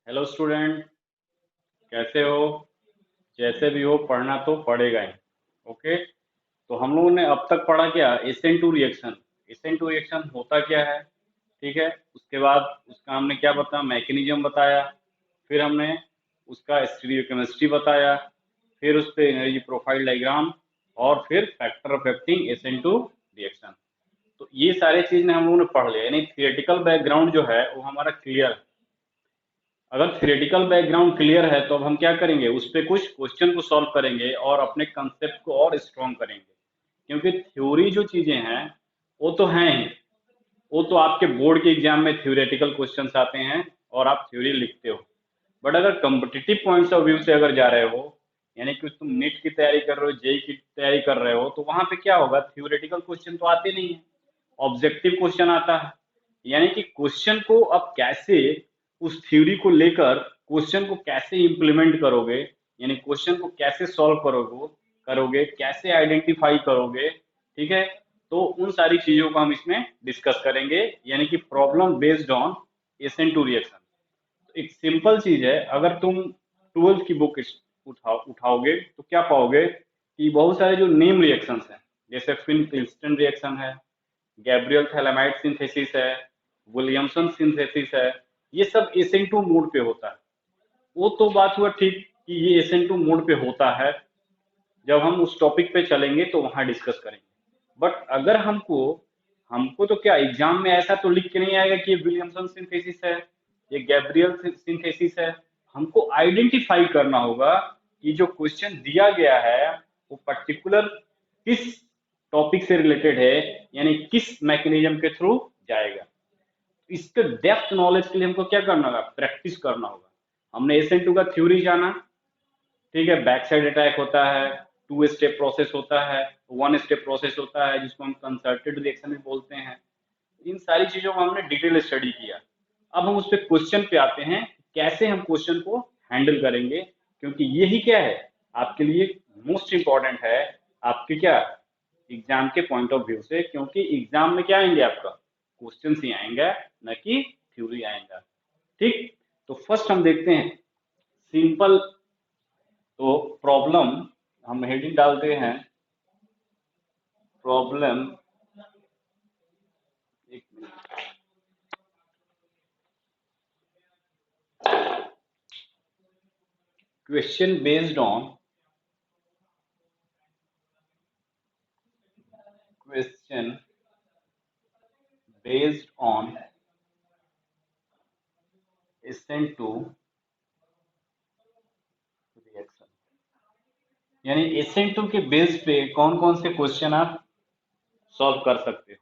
Hello student, कैसे हो? जैसे भी हो पढ़ना तो पड़ेगा ही। ओके। तो हम लोगों ने अब तक पढ़ा क्या? SN two reaction. SN two reaction होता क्या है? ठीक है। उसके बाद उसका हमने क्या बताया, मैकेनिज्म बताया। फिर हमने उसका स्टीरियोकेमिस्ट्री बताया। फिर उस पे एनर्जी प्रोफाइल डायग्राम। और फिर factor affecting SN two reaction. तो ये सारे चीज ने हम लोगों ने पढ़ लिया, यानी थियोरेटिकल बैकग्राउंड जो है वो हमारा क्लियर है। अगर थ्योरेटिकल बैकग्राउंड क्लियर है तो अब हम क्या करेंगे, उस पे कुछ क्वेश्चन को सॉल्व करेंगे और अपने कंसेप्ट को और स्ट्रॉन्ग करेंगे। क्योंकि थ्योरी जो चीजें हैं वो तो हैं ही। वो तो आपके बोर्ड के एग्जाम में थ्योरेटिकल क्वेश्चंस आते हैं और आप थ्योरी लिखते हो। बट अगर कम्पिटिटिव पॉइंट्स ऑफ व्यू से अगर जा रहे हो, यानी कि तुम नीट की तैयारी कर रहे हो, जेई की तैयारी कर रहे हो, तो वहां पे क्या होगा, थ्योरेटिकल क्वेश्चन तो आते नहीं है, ऑब्जेक्टिव क्वेश्चन आता है। यानी कि क्वेश्चन को अब कैसे, उस थ्योरी को लेकर क्वेश्चन को कैसे इंप्लीमेंट करोगे, यानी क्वेश्चन को कैसे सॉल्व करोगे करोगे कैसे आइडेंटिफाई करोगे। ठीक है। तो उन सारी चीजों को हम इसमें डिस्कस करेंगे, यानी कि problem based on SN two reaction. एक सिंपल चीज है, अगर तुम ट्वेल्थ की बुक उठाओगे तो क्या पाओगे कि बहुत सारे जो नेम रिएक्शंस हैं, जैसे फिन क्लिस्टन रिएक्शन है, गैब्रियल थैलामाइड सिंथेसिस है, विलियमसन सिंथेसिस है, ये सब एसएन2 मोड पे होता है। वो तो बात हुआ ठीक कि ये एसएन2 मोड पे होता है। जब हम उस टॉपिक पे चलेंगे तो वहां डिस्कस करेंगे। बट अगर हमको हमको तो क्या एग्जाम में ऐसा तो लिख के नहीं आएगा कि ये विलियमसन सिंथेसिस है, ये गैब्रियल सिंथेसिस है। हमको आइडेंटिफाई करना होगा कि जो क्वेश्चन दिया गया है वो पर्टिकुलर किस टॉपिक से रिलेटेड है, यानी किस मैकेनिज्म के थ्रू जाएगा। इसके डेप्थ नॉलेज के लिए हमको क्या करना होगा, प्रैक्टिस करना होगा। हमने एसएन टू का थ्योरी जाना। ठीक है। बैक साइड अटैक होता है, टू स्टेप प्रोसेस होता है, वन स्टेप प्रोसेस होता है जिसको हम कंसर्टेड रिएक्शन भी बोलते हैं। इन सारी चीजों को हमने डिटेल स्टडी किया। अब हम उस पर क्वेश्चन पे आते हैं, कैसे हम क्वेश्चन को हैंडल करेंगे। क्योंकि यही क्या है, आपके लिए मोस्ट इंपॉर्टेंट है, आपके क्या एग्जाम के पॉइंट ऑफ व्यू से। क्योंकि एग्जाम में क्या आएंगे, आपका क्वेश्चन ही आएंगे, न कि थ्योरी आएगा। ठीक। तो फर्स्ट हम देखते हैं सिंपल। तो प्रॉब्लम, हम हेडिंग डालते हैं प्रॉब्लम। एक question based on question based on SN two reaction. यानी एसएन टू के बेस पे कौन कौन से क्वेश्चन आप सॉल्व कर सकते हो।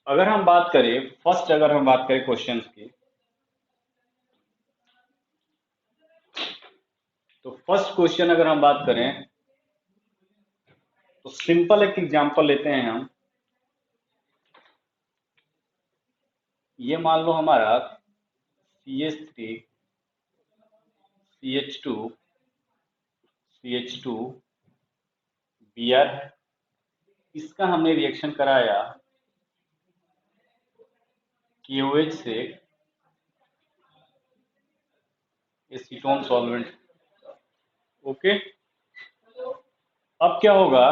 अगर हम बात करें फर्स्ट, अगर हम बात करें क्वेश्चंस की, तो फर्स्ट क्वेश्चन अगर हम बात करें तो सिंपल एक एग्जांपल लेते हैं हम। ये मान लो हमारा CH3 CH2 CH2 Br है। इसका हमने रिएक्शन कराया KOH से एसीटोन सॉल्वेंट। ओके। अब क्या होगा,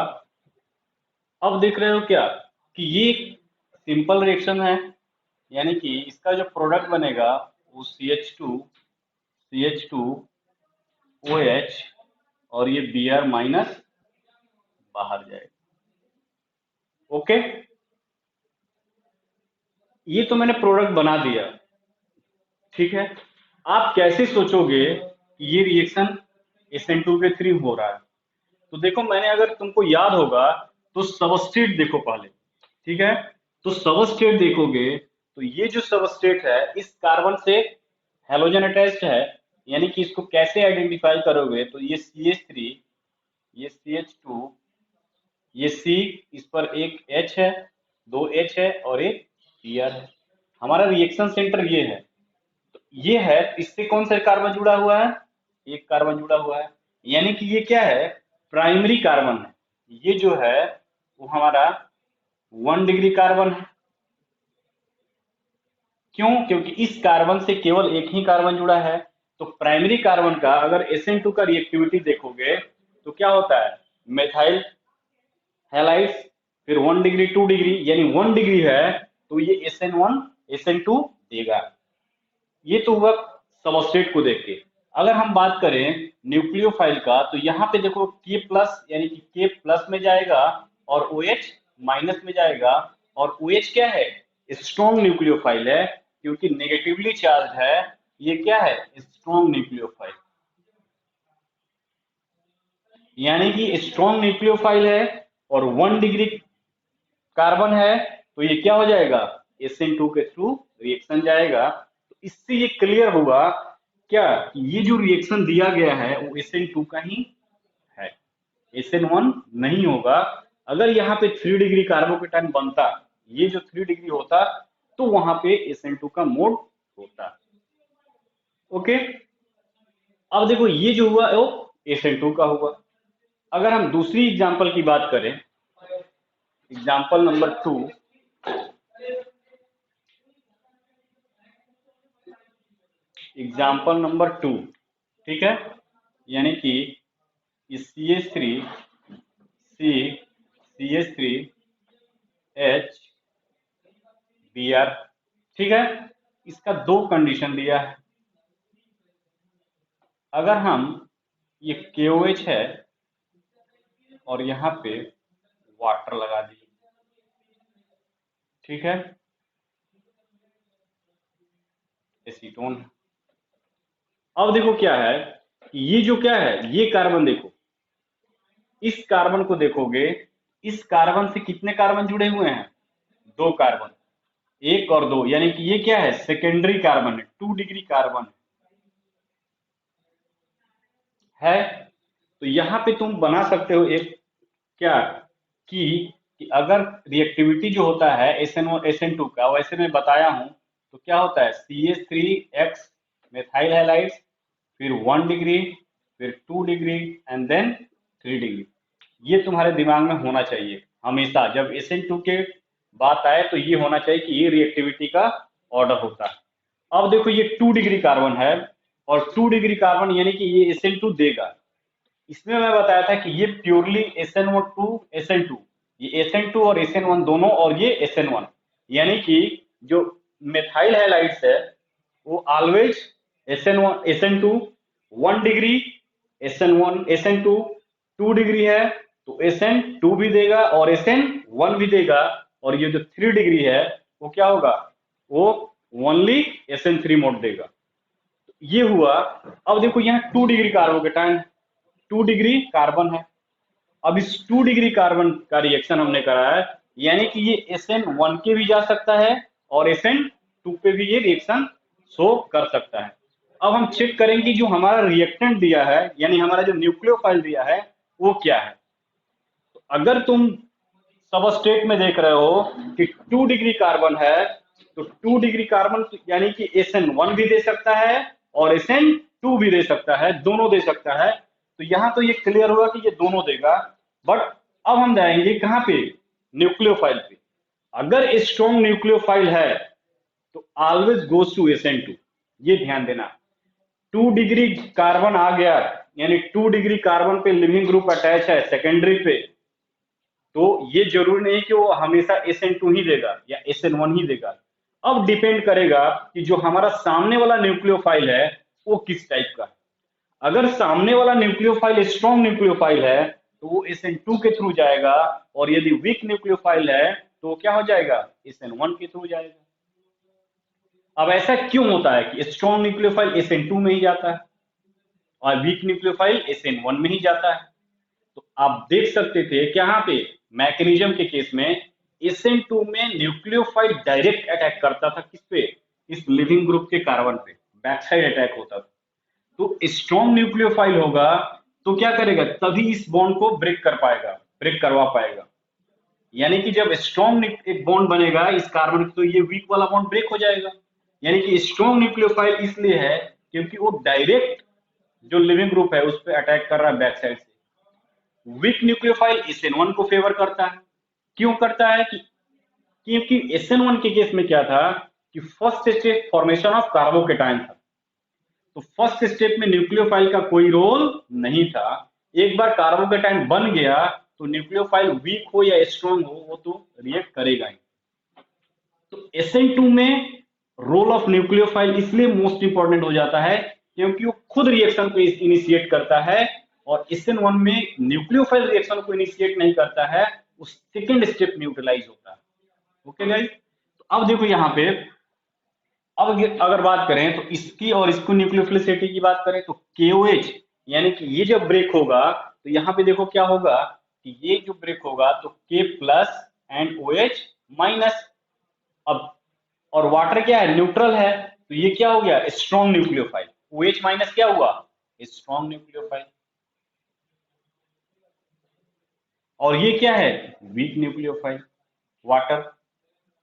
अब देख रहे हो क्या कि ये सिंपल रिएक्शन है, यानी कि इसका जो प्रोडक्ट बनेगा वो CH2OH, और ये Br माइनस बाहर जाएगा। ओके। ये तो मैंने प्रोडक्ट बना दिया। ठीक है। आप कैसे सोचोगे कि ये रिएक्शन SN2 के थ्रू हो रहा है। तो देखो, मैंने, अगर तुमको याद होगा तो सबस्ट्रेट देखो पहले। ठीक है। तो सबस्ट्रेट देखोगे तो ये जो सबस्ट्रेट है इस कार्बन से हेलोजन अटैच्ड है। यानी कि इसको कैसे आइडेंटिफाई करोगे, तो ये CH3, ये CH2, ये C, इस पर एक H है, दो H है और एक Cr है। हमारा रिएक्शन सेंटर ये है। तो ये है, इससे कौन सा कार्बन जुड़ा हुआ है, एक कार्बन जुड़ा हुआ है। यानी कि ये क्या है, प्राइमरी कार्बन है। ये जो है वो हमारा 1 डिग्री कार्बन है। क्यों? क्योंकि इस कार्बन से केवल एक ही कार्बन जुड़ा है। तो प्राइमरी कार्बन का अगर SN2 का रिएक्टिविटी देखोगे तो क्या होता है, मेथाइल हैलाइड्स, फिर 1 डिग्री 2 डिग्री, यानी 1 डिग्री है तो ये SN1 SN2 देगा। ये तो हुआ सबस्ट्रेट को देख के। अगर हम बात करें न्यूक्लियोफाइल का तो यहाँ पे देखो के प्लस यानी कि के प्लस में जाएगा और OH माइनस में जाएगा। और OH क्या है, स्ट्रॉन्ग न्यूक्लियोफाइल है, क्योंकि नेगेटिवली चार्ज है। ये क्या है, स्ट्रॉन्ग न्यूक्लियोफाइल, यानी कि स्ट्रॉन्ग न्यूक्लियोफाइल है और 1 डिग्री कार्बन है, तो ये क्या हो जाएगा, SN2 के थ्रू रिएक्शन जाएगा। तो इससे ये क्लियर हुआ क्या, ये जो रिएक्शन दिया गया है वो SN2 का ही है, SN1 नहीं होगा। अगर यहाँ पे 3 डिग्री कार्बोकेटाइन बनता, ये जो 3 डिग्री होता, तो वहां पे SN2 का मोड होता। ओके, अब देखो ये जो हुआ वो SN2 का हुआ। अगर हम दूसरी एग्जांपल की बात करें, एग्जांपल नंबर 2, ठीक है, यानी कि CH3 C CH3 H Br, ठीक है। इसका दो कंडीशन दिया है। अगर हम ये KOH है और यहाँ पे वाटर लगा दिए, ठीक है, एसीटोन है। अब देखो क्या है, ये जो क्या है, ये कार्बन देखो, इस कार्बन को देखोगे, इस कार्बन से कितने कार्बन जुड़े हुए हैं, 2 कार्बन, 1 और 2, यानी कि ये क्या है, सेकेंडरी कार्बन है, 2 डिग्री कार्बन है। तो यहाँ पे तुम बना सकते हो एक क्या, कि अगर रिएक्टिविटी जो होता है SN1 SN2 का, वैसे मैं बताया हूं, तो क्या होता है CH3X मेथाइल हैलाइड्स, फिर 1 डिग्री, फिर 2 डिग्री एंड देन 3 डिग्री। ये तुम्हारे दिमाग में होना चाहिए हमेशा, जब SN2 के बात आए तो ये होना चाहिए कि ये रिएक्टिविटी का ऑर्डर होता है। अब देखो ये 2 डिग्री कार्बन है और 2 डिग्री कार्बन यानी कि ये SN2 देगा। इसमें मैं बताया था कि ये प्योरली SN2 SN2, ये SN2 और SN1 दोनों, और ये SN1, यानी कि जो मेथाइल हैलाइड्स है वो always SN1 SN2, 1 degree SN1 SN2, 2 degree है तो SN2 भी देगा और SN1 भी देगा। और ये जो 3 डिग्री है वो क्या होगा, वो ओनली SN3 मोड देगा। ये हुआ। अब देखो यहाँ 2 डिग्री कार्बोकेटाइन, 2 डिग्री कार्बन है। अब इस 2 डिग्री कार्बन का रिएक्शन हमने करा है, यानी कि ये SN1 के भी जा सकता है और SN2 पे भी ये रिएक्शन शो कर सकता है। अब हम चेक करेंगे जो हमारा रिएक्टेंट दिया है, यानी हमारा जो न्यूक्लियोफाइल दिया है वो क्या है। तो अगर तुम सबस्ट्रेट में देख रहे हो कि 2 डिग्री कार्बन है, तो 2 डिग्री कार्बन यानी कि SN1 भी दे सकता है और SN2 भी दे सकता है, दोनों दे सकता है। तो यहाँ तो ये क्लियर हुआ कि ये दोनों देगा। बट अब हम जाएंगे कहाँ पे, न्यूक्लियोफाइल पे। अगर स्ट्रॉन्ग न्यूक्लियोफाइल है तो ऑलवेज गोज टू SN2, ये ध्यान देना। 2 डिग्री कार्बन आ गया, यानी 2 डिग्री कार्बन पे लिविंग ग्रुप अटैच है सेकेंडरी पे, तो ये जरूरी नहीं कि वो हमेशा SN2 ही देगा या SN1 ही देगा। अब डिपेंड करेगा कि जो हमारा सामने वाला न्यूक्लियोफाइल है वो किस टाइप का है। अगर सामने वाला न्यूक्लियोफाइल स्ट्रॉन्ग न्यूक्लियोफाइल है तो वो SN2 के थ्रू जाएगा, और यदि वीक न्यूक्लियोफाइल है तो वो क्या हो जाएगा, SN1 के थ्रू जाएगा। अब ऐसा क्यों होता है कि स्ट्रॉन्ग न्यूक्लियोफाइल SN2 में ही जाता है और वीक न्यूक्लियोफाइल SN1 में ही जाता है। तो आप देख सकते थे कि यहाँ पे मैकेनिज्म के केस में SN2 में न्यूक्लियोफाइल डायरेक्ट अटैक करता था, किस पे, इस लिविंग ग्रुप के कार्बन पे, बैक साइड अटैक होता था। तो स्ट्रॉन्ग न्यूक्लियोफाइल होगा तो क्या करेगा, तभी इस बॉन्ड को ब्रेक कर पाएगा, ब्रेक करवा पाएगा। यानी कि जब स्ट्रॉन्ग एक बॉन्ड बनेगा इस कार्बन, तो ये वीक वाला बॉन्ड ब्रेक हो जाएगा। यानी कि स्ट्रॉन्ग न्यूक्लियोफाइल इसलिए है क्योंकि वो डायरेक्ट जो लिविंग ग्रुप है उस पर अटैक कर रहा है बैक साइड से। वीक न्यूक्लियोफाइल SN1 को फेवर करता है। क्यों करता है कि क्योंकि SN1 के केस में क्या था कि first step formation of carbocation था। तो फर्स्ट स्टेप में न्यूक्लियोफाइल का कोई रोल नहीं था। एक बार कार्बोकेटाइन बन गया तो न्यूक्लियोफाइल वीक हो या स्ट्रांग हो वो तो रिएक्ट करेगा ही। तो SN2 में रोल ऑफ न्यूक्लियोफाइल इसलिए मोस्ट इंपॉर्टेंट हो जाता है क्योंकि वो खुद रिएक्शन को इनिशिएट करता है, और SN1 में न्यूक्लियोफाइल रिएक्शन को इनिशिएट नहीं करता है, उस सेकेंड स्टेप न्यूट्रलाइज होता है। ओके गाइस, तो अब देखो यहाँ पे, अब अगर बात करें तो इसकी और इसको न्यूक्लियोफिलिसिटी की बात करें तो KOH, यानी कि ये जब ब्रेक होगा तो यहाँ पे देखो क्या होगा कि ये जो ब्रेक होगा तो K plus and OH minus. अब और वाटर क्या है, न्यूट्रल है, तो ये क्या हो गया, स्ट्रॉन्ग न्यूक्लियोफाइल। OH माइनस क्या हुआ, स्ट्रॉन्ग न्यूक्लियोफाइल। और ये क्या है, वीक न्यूक्लियोफाइल। वाटर,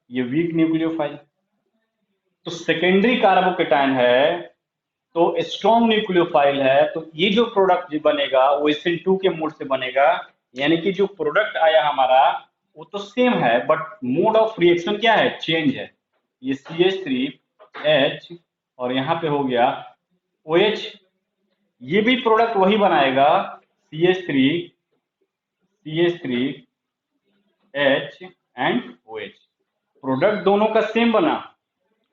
ये वीक न्यूक्लियोफाइल। तो सेकेंडरी कार्बोकेटाइन है तो स्ट्रॉन्ग न्यूक्लियोफाइल है, तो ये जो प्रोडक्ट बनेगा वो SN2 के मोड से बनेगा। यानी कि जो प्रोडक्ट आया हमारा वो तो सेम है बट मोड ऑफ रिएक्शन क्या है, चेंज है। ये CH3H और यहाँ पे हो गया OH, ये भी प्रोडक्ट वही बनाएगा CH3H एंड OH। प्रोडक्ट दोनों का सेम बना,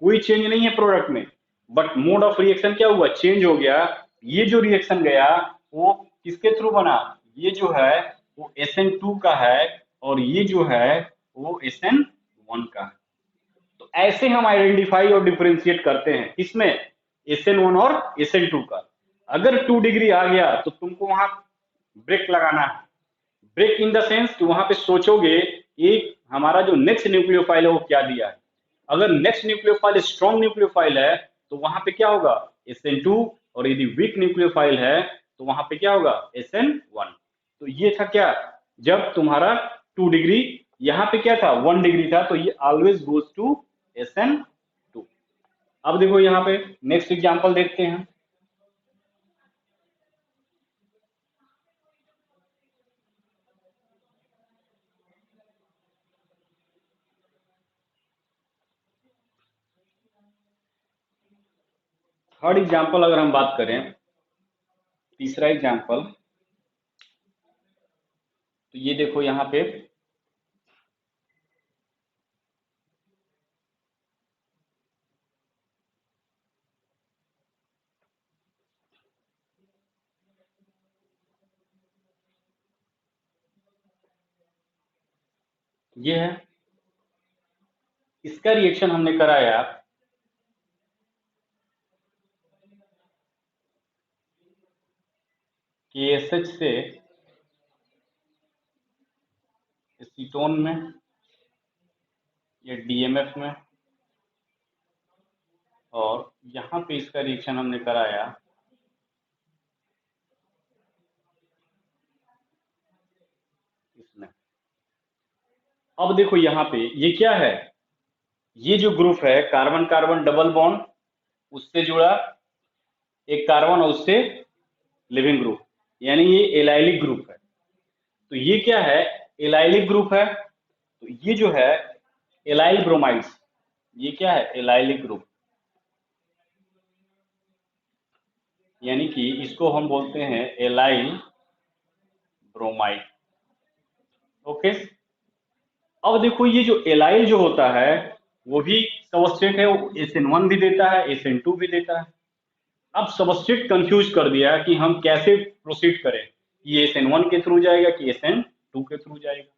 कोई चेंज नहीं है प्रोडक्ट में, बट मोड ऑफ रिएक्शन क्या हुआ, चेंज हो गया। ये जो रिएक्शन गया वो किसके थ्रू बना, ये जो है वो SN2 का है और ये जो है वो SN1 का है। तो ऐसे हम आइडेंटिफाई और डिफरेंशिएट करते हैं इसमें SN1 और SN2 का। अगर 2 डिग्री आ गया तो तुमको वहां ब्रेक लगाना है। ब्रेक इन द सेंस कि वहां पे सोचोगे एक हमारा जो नेक्स्ट न्यूक्लियोफाइल है वो क्या दिया है। अगर नेक्स्ट न्यूक्लियोफाइल स्ट्रॉन्ग न्यूक्लियोफाइल है तो वहां पे क्या होगा, SN2, और यदि वीक न्यूक्लियोफाइल है तो वहां पे क्या होगा, SN1। तो ये था क्या, जब तुम्हारा 2 डिग्री, यहाँ पे क्या था 1 डिग्री था, तो ये ऑलवेज गोज टू SN2। अब देखो यहाँ पे नेक्स्ट एग्जांपल देखते हैं। थर्ड एग्जांपल अगर हम बात करें, तीसरा एग्जांपल, तो ये देखो यहाँ पे ये है, इसका रिएक्शन हमने कराया KSH से एसीटोन में या DMF में, और यहाँ पे इसका रिएक्शन हमने कराया इसमें। अब देखो यहाँ पे ये क्या है, ये जो ग्रुप है कार्बन कार्बन डबल बॉन्ड, उससे जुड़ा एक कार्बन और उससे लिविंग ग्रुप, यानी ये एलाइलिक ग्रुप है। तो ये क्या है, एलाइलिक ग्रुप है। तो ये जो है एलाइल ब्रोमाइड्स, ये क्या है, एलाइलिक ग्रुप, यानी कि इसको हम बोलते हैं एलाइल ब्रोमाइड। ओके, अब देखो ये जो एलाइल जो होता है वो भी सबस्ट्रेट है, वो SN1 भी देता है, SN2 भी देता है। अब सबस्ट्रेट कंफ्यूज कर दिया कि हम कैसे प्रोसीड करें, ये SN1 के थ्रू जाएगा कि SN2 के थ्रू जाएगा।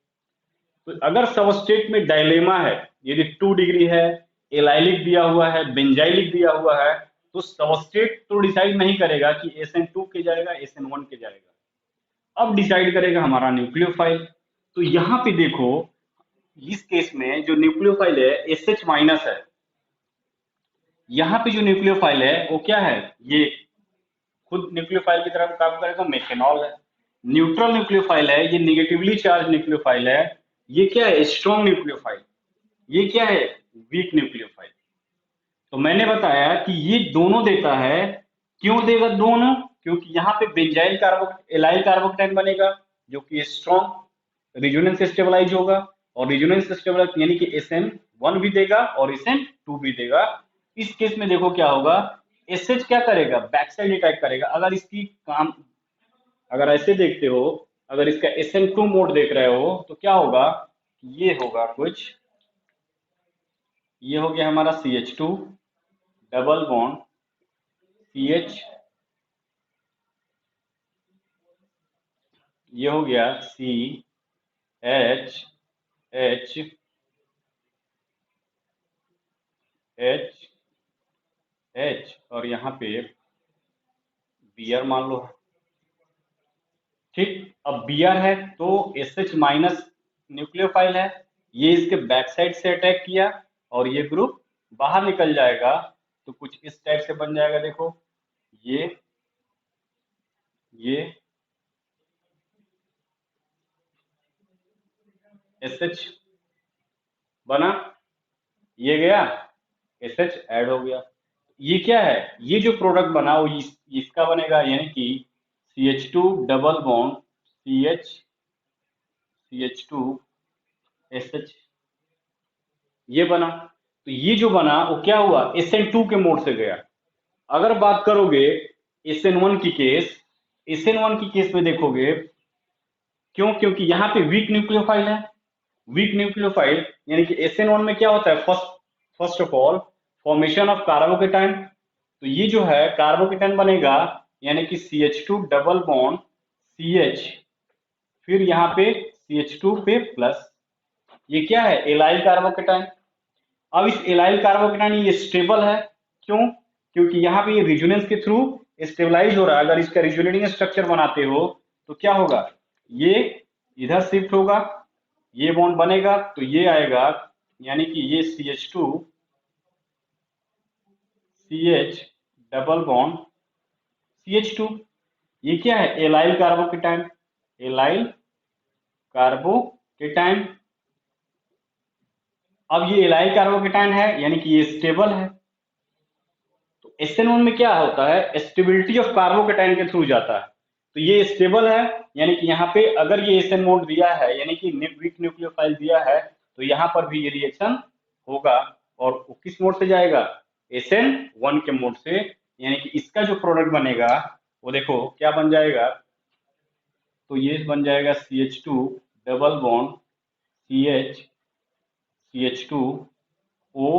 तो अगर सबस्ट्रेट में डायलेमा है, यदि 2 डिग्री है, एलाइलिक दिया हुआ है, बेंजाइलिक दिया हुआ है, तो सबस्ट्रेट तो डिसाइड नहीं करेगा कि SN2 के जाएगा SN1 के जाएगा। अब डिसाइड करेगा हमारा न्यूक्लियोफाइल। तो यहाँ पे देखो इस केस में जो न्यूक्लियोफाइल है SH माइनस है, यहाँ पे जो न्यूक्लियोफाइल है वो क्या है, ये खुद न्यूक्लियोफाइल की तरफ काम करेगा, मेथेनॉल है। न्यूट्रल न्यूक्लियोफाइल है, ये निगेटिवली चार्ज न्यूक्लियोफाइल है। ये क्या है, स्ट्रॉन्ग न्यूक्लियोफाइल। ये क्या है, वीक न्यूक्लियोफाइल। तो मैंने बताया कि ये दोनों देता है। क्यों देगा दोनों, क्योंकि यहाँ पे बेंजाइल कार्बो एलाइल कार्बोकेटाइन बनेगा जो कि स्ट्रॉन्ग रेजोनेंस स्टेबलाइज होगा, और रेजोनेंस स्टेबलाइज यानी कि SN1 1 भी देगा और SN2 भी देगा। इस केस में देखो क्या होगा, SH क्या करेगा, बैक साइड अटैक करेगा। अगर इसकी काम, अगर ऐसे देखते हो, अगर इसका SN2 मोड देख रहे हो तो क्या होगा, ये होगा कुछ, ये हो गया हमारा CH2 डबल बॉन्ड CH, ये हो गया CH H H H, और यहाँ पे Br मान लो। ठीक, अब Br है तो SH माइनस न्यूक्लियोफाइल है, ये इसके बैक साइड से अटैक किया और ये ग्रुप बाहर निकल जाएगा। तो कुछ इस टाइप से बन जाएगा, देखो ये SH बना, ये गया SH ऐड हो गया। ये क्या है, ये जो प्रोडक्ट बना वो इसका बनेगा, यानी कि CH2 double bond CH2 SH, ये बना। तो ये जो बना वो क्या हुआ, SN2 के मोड से गया। अगर बात करोगे SN1 की केस, SN1 की केस में देखोगे, क्यों, क्योंकि यहाँ पे वीक न्यूक्लियोफाइल है। वीक न्यूक्लियोफाइल यानी कि SN1 में क्या होता है, first of all formation of carbocation. तो ये जो है कार्बोकेटाइन बनेगा, यानी कि CH2 डबल बॉन्ड CH, फिर यहाँ पे CH2 पे प्लस, ये क्या है, एलाइल कार्बोकेटाइन। अब इस एलाइल कार्बोकेटाइन ये स्टेबल है, क्यों, क्योंकि यहाँ पे ये रिजोनेंस के थ्रू स्टेबलाइज हो रहा है। अगर इसका रिजोनेटिंग स्ट्रक्चर बनाते हो तो क्या होगा, ये इधर शिफ्ट होगा, ये बॉन्ड बनेगा तो ये आएगा, यानी कि ये CH2 CH double bond CH2, ये क्या है, एलाइल कार्बोकेटाइन, एलाइल कार्बोकेटाइन। अब ये एलाइल कार्बोकेटाइन है यानी कि ये स्टेबल है। तो SN1 में क्या होता है, स्टेबिलिटी ऑफ कार्बोकेटाइन के थ्रू जाता है। तो ये स्टेबल है, यानी कि यहाँ पे अगर ये SN मोड दिया है, यानी कि वीक न्यूक्लियोफाइल दिया है, तो यहाँ पर भी ये रिएक्शन होगा। और वो किस मोड से जाएगा, SN1 के मोड से, यानी कि इसका जो प्रोडक्ट बनेगा वो देखो क्या बन जाएगा, तो ये बन जाएगा CH2 double bond CH CH2O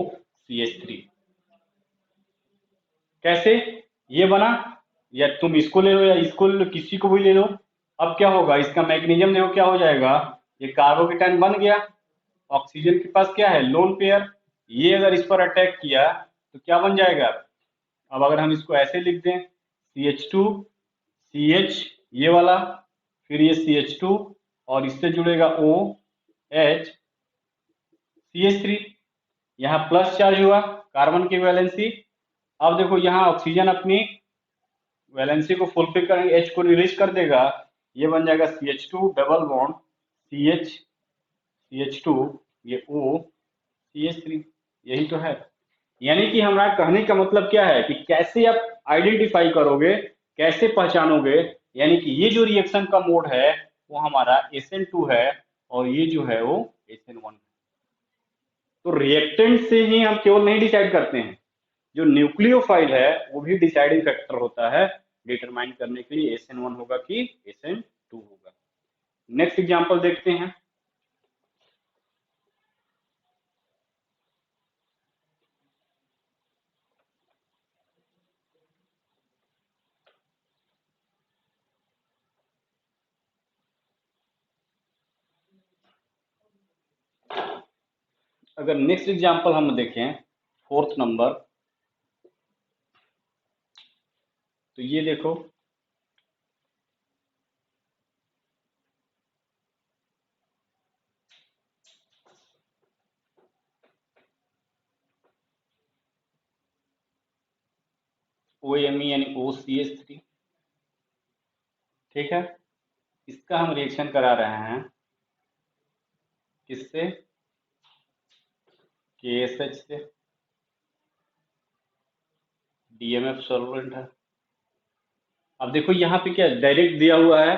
CH3। कैसे ये बना, या तुम इसको ले लो या इसको ले लो, किसी को भी ले लो। अब क्या होगा, इसका मैकेनिज्म देखो क्या हो जाएगा, ये कार्बोकेटाइन बन गया, ऑक्सीजन के पास क्या है, लोन पेयर, ये अगर इस पर अटैक किया तो क्या बन जाएगा। अब अगर हम इसको ऐसे लिख दें, CH2 CH ये वाला, फिर ये CH2 और इससे जुड़ेगा OH CH3, यहाँ प्लस चार्ज हुआ, कार्बन की वैलेंसी। अब देखो यहाँ ऑक्सीजन अपनी वैलेंसी को फुलफिल करेंगे, H को रिलीज कर देगा, ये बन जाएगा CH2 double bond CH CH2, ये O CH3, यही तो है। यानी कि हमारा कहने का मतलब क्या है कि कैसे आप आइडेंटिफाई करोगे, कैसे पहचानोगे, यानी कि ये जो रिएक्शन का मोड है वो हमारा SN2 है और ये जो है वो SN1 है। तो रिएक्टेंट से ही हम केवल नहीं डिसाइड करते हैं, जो न्यूक्लियोफाइल है वो भी डिसाइडिंग फैक्टर होता है डिटरमाइन करने के लिए SN1 होगा कि SN2 होगा। नेक्स्ट एग्जांपल देखते हैं। अगर नेक्स्ट एग्जांपल हम देखें, फोर्थ नंबर, तो ये देखो, OMe यानी OCH3, ठीक है, इसका हम रिएक्शन करा रहे हैं किससे, KSH से, DMF सॉल्वेंट है। अब देखो यहाँ पे क्या डायरेक्ट दिया हुआ है,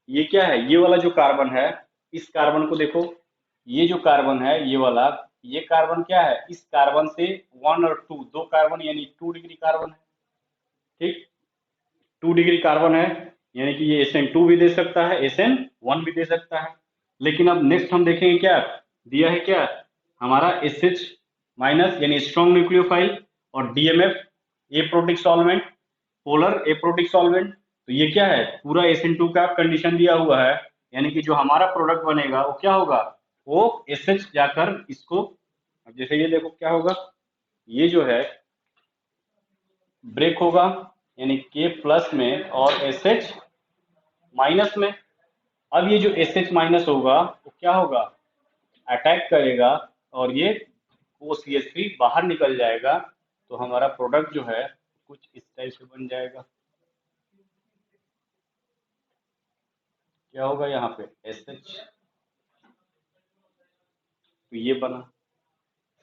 ये क्या है, ये वाला जो कार्बन है, इस कार्बन को देखो, ये जो कार्बन है ये वाला, ये कार्बन क्या है, इस कार्बन से 1 और 2, दो कार्बन यानी 2 डिग्री कार्बन है, ठीक, 2 डिग्री कार्बन है, यानी कि ये SN2 भी दे सकता है, SN1 भी दे सकता है। लेकिन अब नेक्स्ट हम देखेंगे क्या दिया है, क्या हमारा SH माइनस यानी स्ट्रॉन्ग न्यूक्लियोफाइल, और DMF aprotic solvent, polar aprotic solvent. तो ये क्या है, पूरा SN2 का कंडीशन दिया हुआ है, यानी कि जो हमारा प्रोडक्ट बनेगा वो क्या होगा, वो SH जाकर इसको, अब जैसे ये देखो क्या होगा, ये जो है ब्रेक होगा, यानी K प्लस में और SH माइनस में। अब ये जो SH माइनस होगा वो क्या होगा, अटैक करेगा, और ये OCH3 बाहर निकल जाएगा, तो हमारा प्रोडक्ट जो है कुछ इस टाइप से बन जाएगा। क्या होगा यहाँ पे SH, तो ये बना,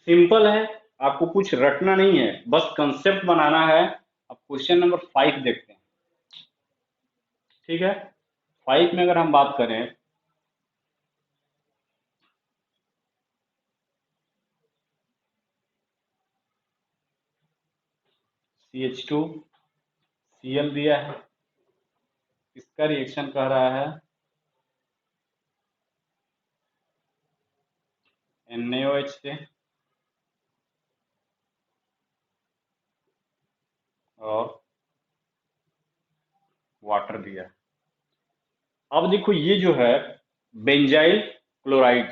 सिंपल है, आपको कुछ रटना नहीं है, बस कंसेप्ट बनाना है। अब क्वेश्चन नंबर 5 देखते हैं, ठीक है। 5 में अगर हम बात करें, CH2 Cl दिया है, इसका रिएक्शन कह रहा है NaOH से और वाटर दिया है। अब देखो ये जो है बेंजाइल क्लोराइड,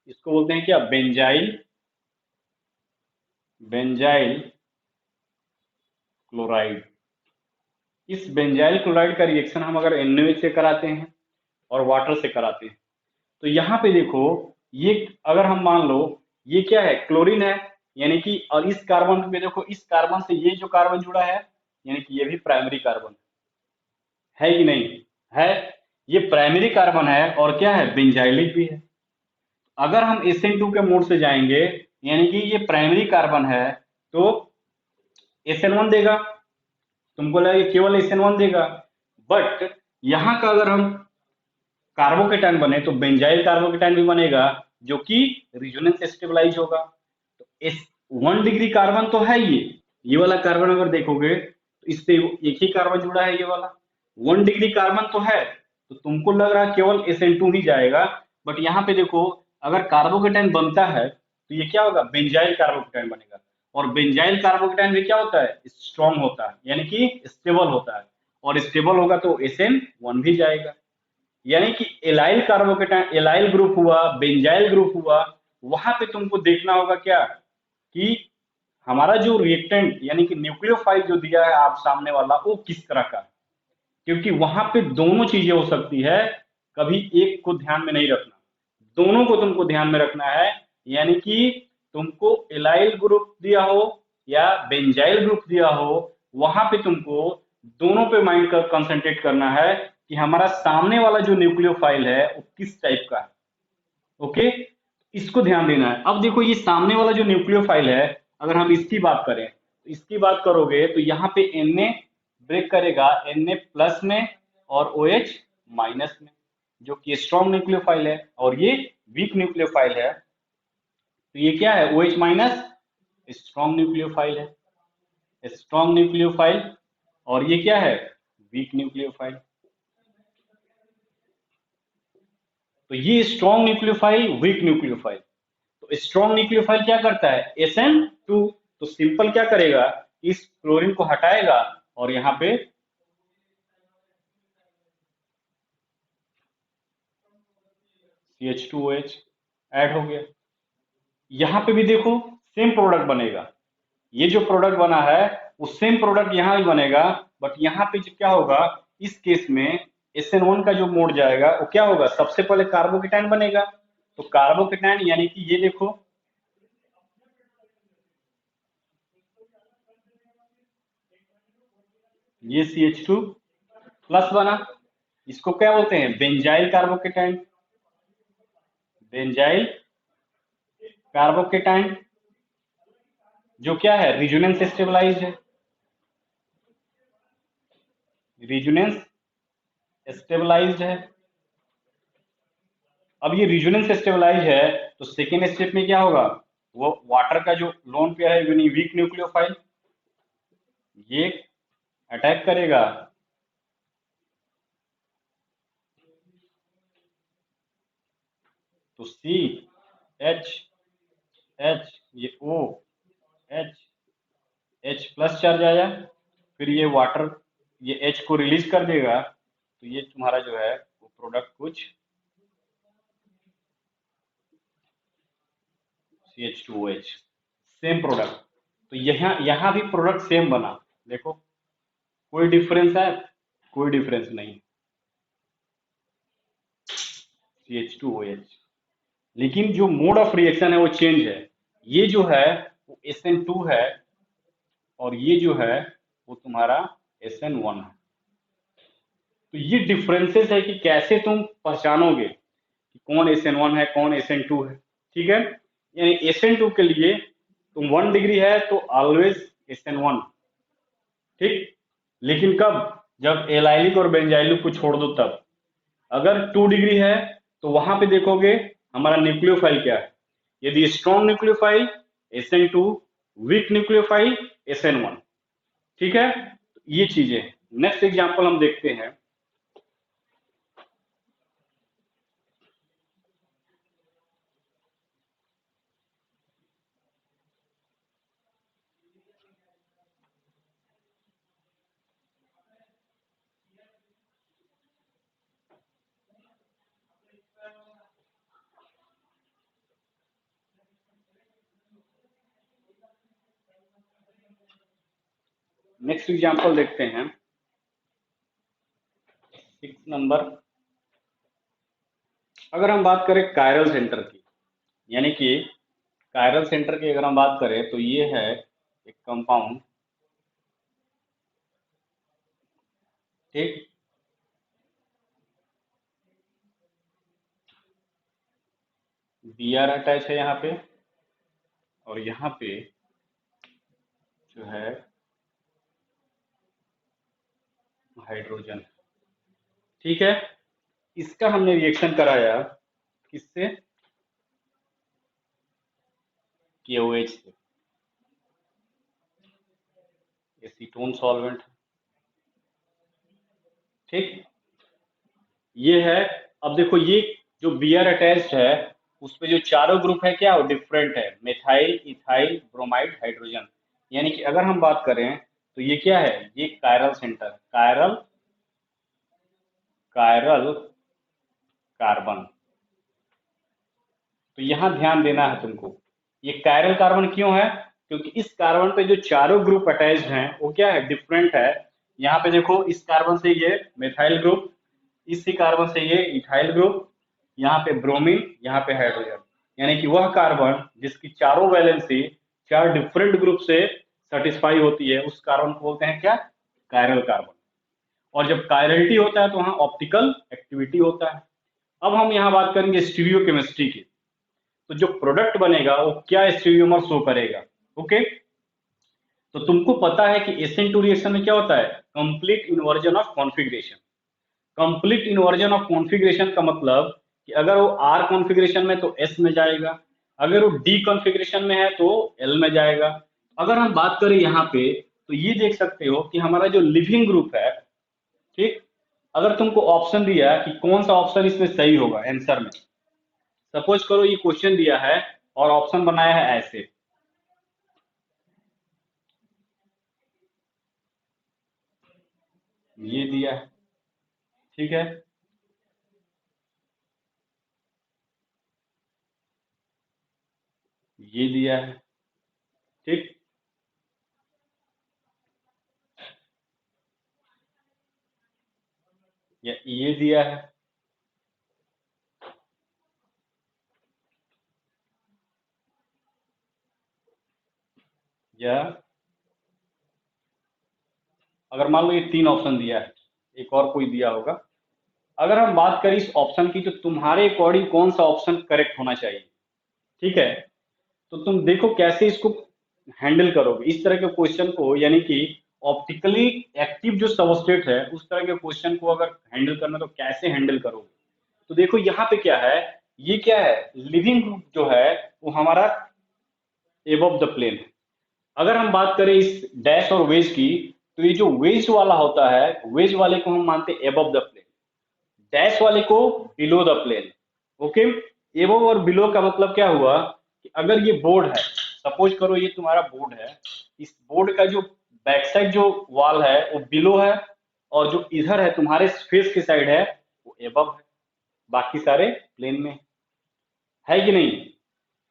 इसको बोलते हैं क्या, बेंजाइल बेंजाइल क्लोराइड। इस बेंजाइल क्लोराइड का रिएक्शन हम अगर NaOH से कराते हैं और वाटर से कराते हैं, तो यहाँ पे देखो, ये अगर हम मान लो ये क्या है, क्लोरीन है, यानी कि, और इस कार्बन पे देखो, इस कार्बन से ये जो कार्बन जुड़ा है, यानी कि ये भी प्राइमरी कार्बन है कि नहीं है, ये प्राइमरी कार्बन है और क्या है, बेंजाइलिक भी है। अगर हम SN2 के मोड से जाएंगे, यानी कि ये प्राइमरी कार्बन है, तो SN1 देगा, तुमको लगे केवल SN1 देगा, बट यहाँ का अगर हम कार्बोकेटाइन बने तो बेंजाइल कार्बोकेटाइन भी बनेगा, जो कि रिजोनेंस स्टेबलाइज होगा। तो इस 1 डिग्री कार्बन तो है, ये वाला कार्बन अगर देखोगे तो इससे एक ही कार्बन जुड़ा है, ये वाला 1 डिग्री कार्बन तो है, तो तुमको लग रहा है केवल SN2 ही जाएगा, बट यहाँ पे देखो, अगर कार्बोकेटाइन बनता है तो ये क्या होगा, बेंजाइल कार्बोकेटाइन बनेगा, और बेंजाइल कार्बोकेटाइन भी क्या होता है, स्ट्रॉन्ग होता है, यानी कि स्टेबल होता है, और स्टेबल होगा तो SN1 भी जाएगा। यानी कि एलाइल कार्बोकेटाइन, एलाइल ग्रुप हुआ, बेंजाइल ग्रुप हुआ, वहां पे तुमको देखना होगा क्या, कि हमारा जो रिएक्टेंट यानी कि न्यूक्लियोफाइल जो दिया है आप सामने वाला, वो किस तरह का है, क्योंकि वहां पे दोनों चीजें हो सकती है, कभी एक को ध्यान में नहीं रखना, दोनों को तुमको ध्यान में रखना है। यानी कि तुमको एलाइल ग्रुप दिया हो या बेंजाइल ग्रुप दिया हो, वहां पे तुमको दोनों पे माइंड कर कंसंट्रेट करना है, कि हमारा सामने वाला जो न्यूक्लियोफाइल है वो किस टाइप का है, ओके, इसको ध्यान देना है। अब देखो ये सामने वाला जो न्यूक्लियोफाइल है, अगर हम इसकी बात करें, तो इसकी बात करोगे तो यहाँ पे Na ब्रेक करेगा Na प्लस में और OH माइनस में, जो कि स्ट्रॉन्ग न्यूक्लियोफाइल है, और ये वीक न्यूक्लियोफाइल है, तो ये क्या है, OH माइनस स्ट्रॉन्ग न्यूक्लियोफाइल है, स्ट्रॉन्ग न्यूक्लियोफाइल, और ये क्या है, वीक न्यूक्लियोफाइल। तो ये स्ट्रॉन्ग न्यूक्लियोफाइल, वीक न्यूक्लियोफाइल। तो स्ट्रॉन्ग न्यूक्लियोफाइल क्या करता है, SN2, तो सिंपल क्या करेगा, इस क्लोरीन को हटाएगा, और यहाँ पे CH2OH ऐड हो गया। यहाँ पे भी देखो सेम प्रोडक्ट बनेगा, ये जो प्रोडक्ट बना है वो सेम प्रोडक्ट यहाँ भी बनेगा, बट यहाँ पे जो क्या होगा, इस केस में SN1 का जो मोड जाएगा वो क्या होगा, सबसे पहले कार्बोकेटाइन बनेगा, तो कार्बोकेटाइन यानी कि ये देखो, ये CH2 प्लस बना, इसको क्या बोलते हैं, बेंजाइल कार्बोकेटाइन, बेंजाइल कार्बोकेटाइन, जो क्या है, रिजोनेंस स्टेबलाइज है, रिजोनेंस स्टेबलाइज्ड है। अब ये रिजोनेंस स्टेबलाइज है, तो सेकेंड स्टेप में क्या होगा, वो वाटर का जो लोन पेयर है यानी वीक न्यूक्लियोफाइल, ये अटैक करेगा। तो सी एच एच, ये O H, H plus charge आया, फिर ये वाटर ये एच को रिलीज कर देगा, तो ये तुम्हारा जो है वो प्रोडक्ट कुछ CH2OH, सेम प्रोडक्ट। तो यहाँ यहाँ भी प्रोडक्ट सेम बना, देखो कोई डिफरेंस है? कोई डिफरेंस नहीं, CH2OH। लेकिन जो मोड ऑफ रिएक्शन है वो चेंज है, ये जो है वो SN2 है, और ये जो है वो तुम्हारा SN1 है। तो ये डिफरेंसेस है कि कैसे तुम पहचानोगे कि कौन SN1 है कौन SN2 है। ठीक है, यानी SN2 के लिए तुम 1 डिग्री है तो ऑलवेज SN1, ठीक। लेकिन कब? जब एलाइलिक और बेंजाइलिक को छोड़ दो तब। अगर 2 डिग्री है तो वहां पे देखोगे हमारा न्यूक्लियोफाइल क्या है। यदि strong nucleophile SN2, weak nucleophile SN1। ठीक है, ये चीजें। नेक्स्ट एग्जांपल हम देखते हैं। नेक्स्ट एग्जांपल देखते हैं, 6 नंबर। अगर हम बात करें कायरल सेंटर की, यानी कि कायरल सेंटर की अगर हम बात करें तो ये है एक कंपाउंड, ठीक। Br अटैच है यहाँ पे, और यहाँ पे जो है हाइड्रोजन, ठीक है। इसका हमने रिएक्शन कराया किससे? KOH से, एसीटोन सॉल्वेंट, ठीक। ये है। अब देखो ये जो Br अटैच्ड है उस पे जो चारों ग्रुप है क्या, वो डिफरेंट है, मिथाइल इथाइल ब्रोमाइड हाइड्रोजन। यानी कि अगर हम बात करें तो ये क्या है, ये chiral centre, chiral chiral carbon. तो यहां ध्यान देना है तुमको, ये कायरल कार्बन क्यों है? क्योंकि इस कार्बन पे जो चारों ग्रुप अटैच्ड हैं वो क्या है, डिफरेंट है। यहाँ पे देखो इस कार्बन से ये मिथाइल ग्रुप, इसी कार्बन से ये इथाइल ग्रुप, यहाँ पे ब्रोमीन, यहाँ पे हाइड्रोजन। यानी कि वह कार्बन जिसकी चारों वैलेंसी चार डिफरेंट ग्रुप से सेटिस्फाई होती है, उस कार्बन को बोलते हैं क्या, कायरल कार्बन। और जब कायरलिटी होता है तो वहां ऑप्टिकल एक्टिविटी होता है। अब हम यहाँ बात करेंगे स्टीरियोकेमिस्ट्री की। तो जो प्रोडक्ट बनेगा वो क्या स्टीरियोमर शो करेगा। ओके, तो तुमको पता है कि SN2 रिएक्शन में क्या होता है, complete inversion of configuration. Complete inversion of configuration का मतलब कि अगर वो R कॉन्फ़िगरेशन में तो S में जाएगा, अगर वो D कॉन्फ़िगरेशन में है तो L में जाएगा। अगर हम बात करें यहाँ पे तो ये देख सकते हो कि हमारा जो लिविंग ग्रुप है, ठीक। अगर तुमको ऑप्शन दिया है कि कौन सा ऑप्शन इसमें सही होगा आंसर में, सपोज करो ये क्वेश्चन दिया है और ऑप्शन बनाया है ऐसे, ये दिया है, ठीक है, ये दिया है, ठीक, या ये दिया है, या अगर मान लो ये 3 ऑप्शन दिया है, एक और कोई दिया होगा। अगर हम बात करें इस ऑप्शन की तो तुम्हारे अकॉर्डिंग कौन सा ऑप्शन करेक्ट होना चाहिए, ठीक है। तो तुम देखो कैसे इसको हैंडल करोगे इस तरह के क्वेश्चन को, यानी कि ऑप्टिकली एक्टिव जो सबस्ट्रेट है उस तरह के क्वेश्चन को अगर हैंडल करना तो कैसे हैंडल करोगे। तो देखो यहाँ पे क्या है, ये क्या है, लिविंग ग्रुप जो है वो हमारा एबव द प्लेन। अगर हम बात करें इस डैश और वेज की, तो ये जो वेज वाला होता है, वेज वाले को हम मानते हैं एबव द प्लेन, डैश वाले को below the plane. Okay, above और बिलो का मतलब क्या हुआ कि अगर ये बोर्ड है, सपोज करो ये तुम्हारा बोर्ड है, इस बोर्ड का जो बैक साइड जो वॉल है वो बिलो है, और जो इधर है तुम्हारे फेस की साइड है वो एबव है, बाकी सारे प्लेन में है कि नहीं।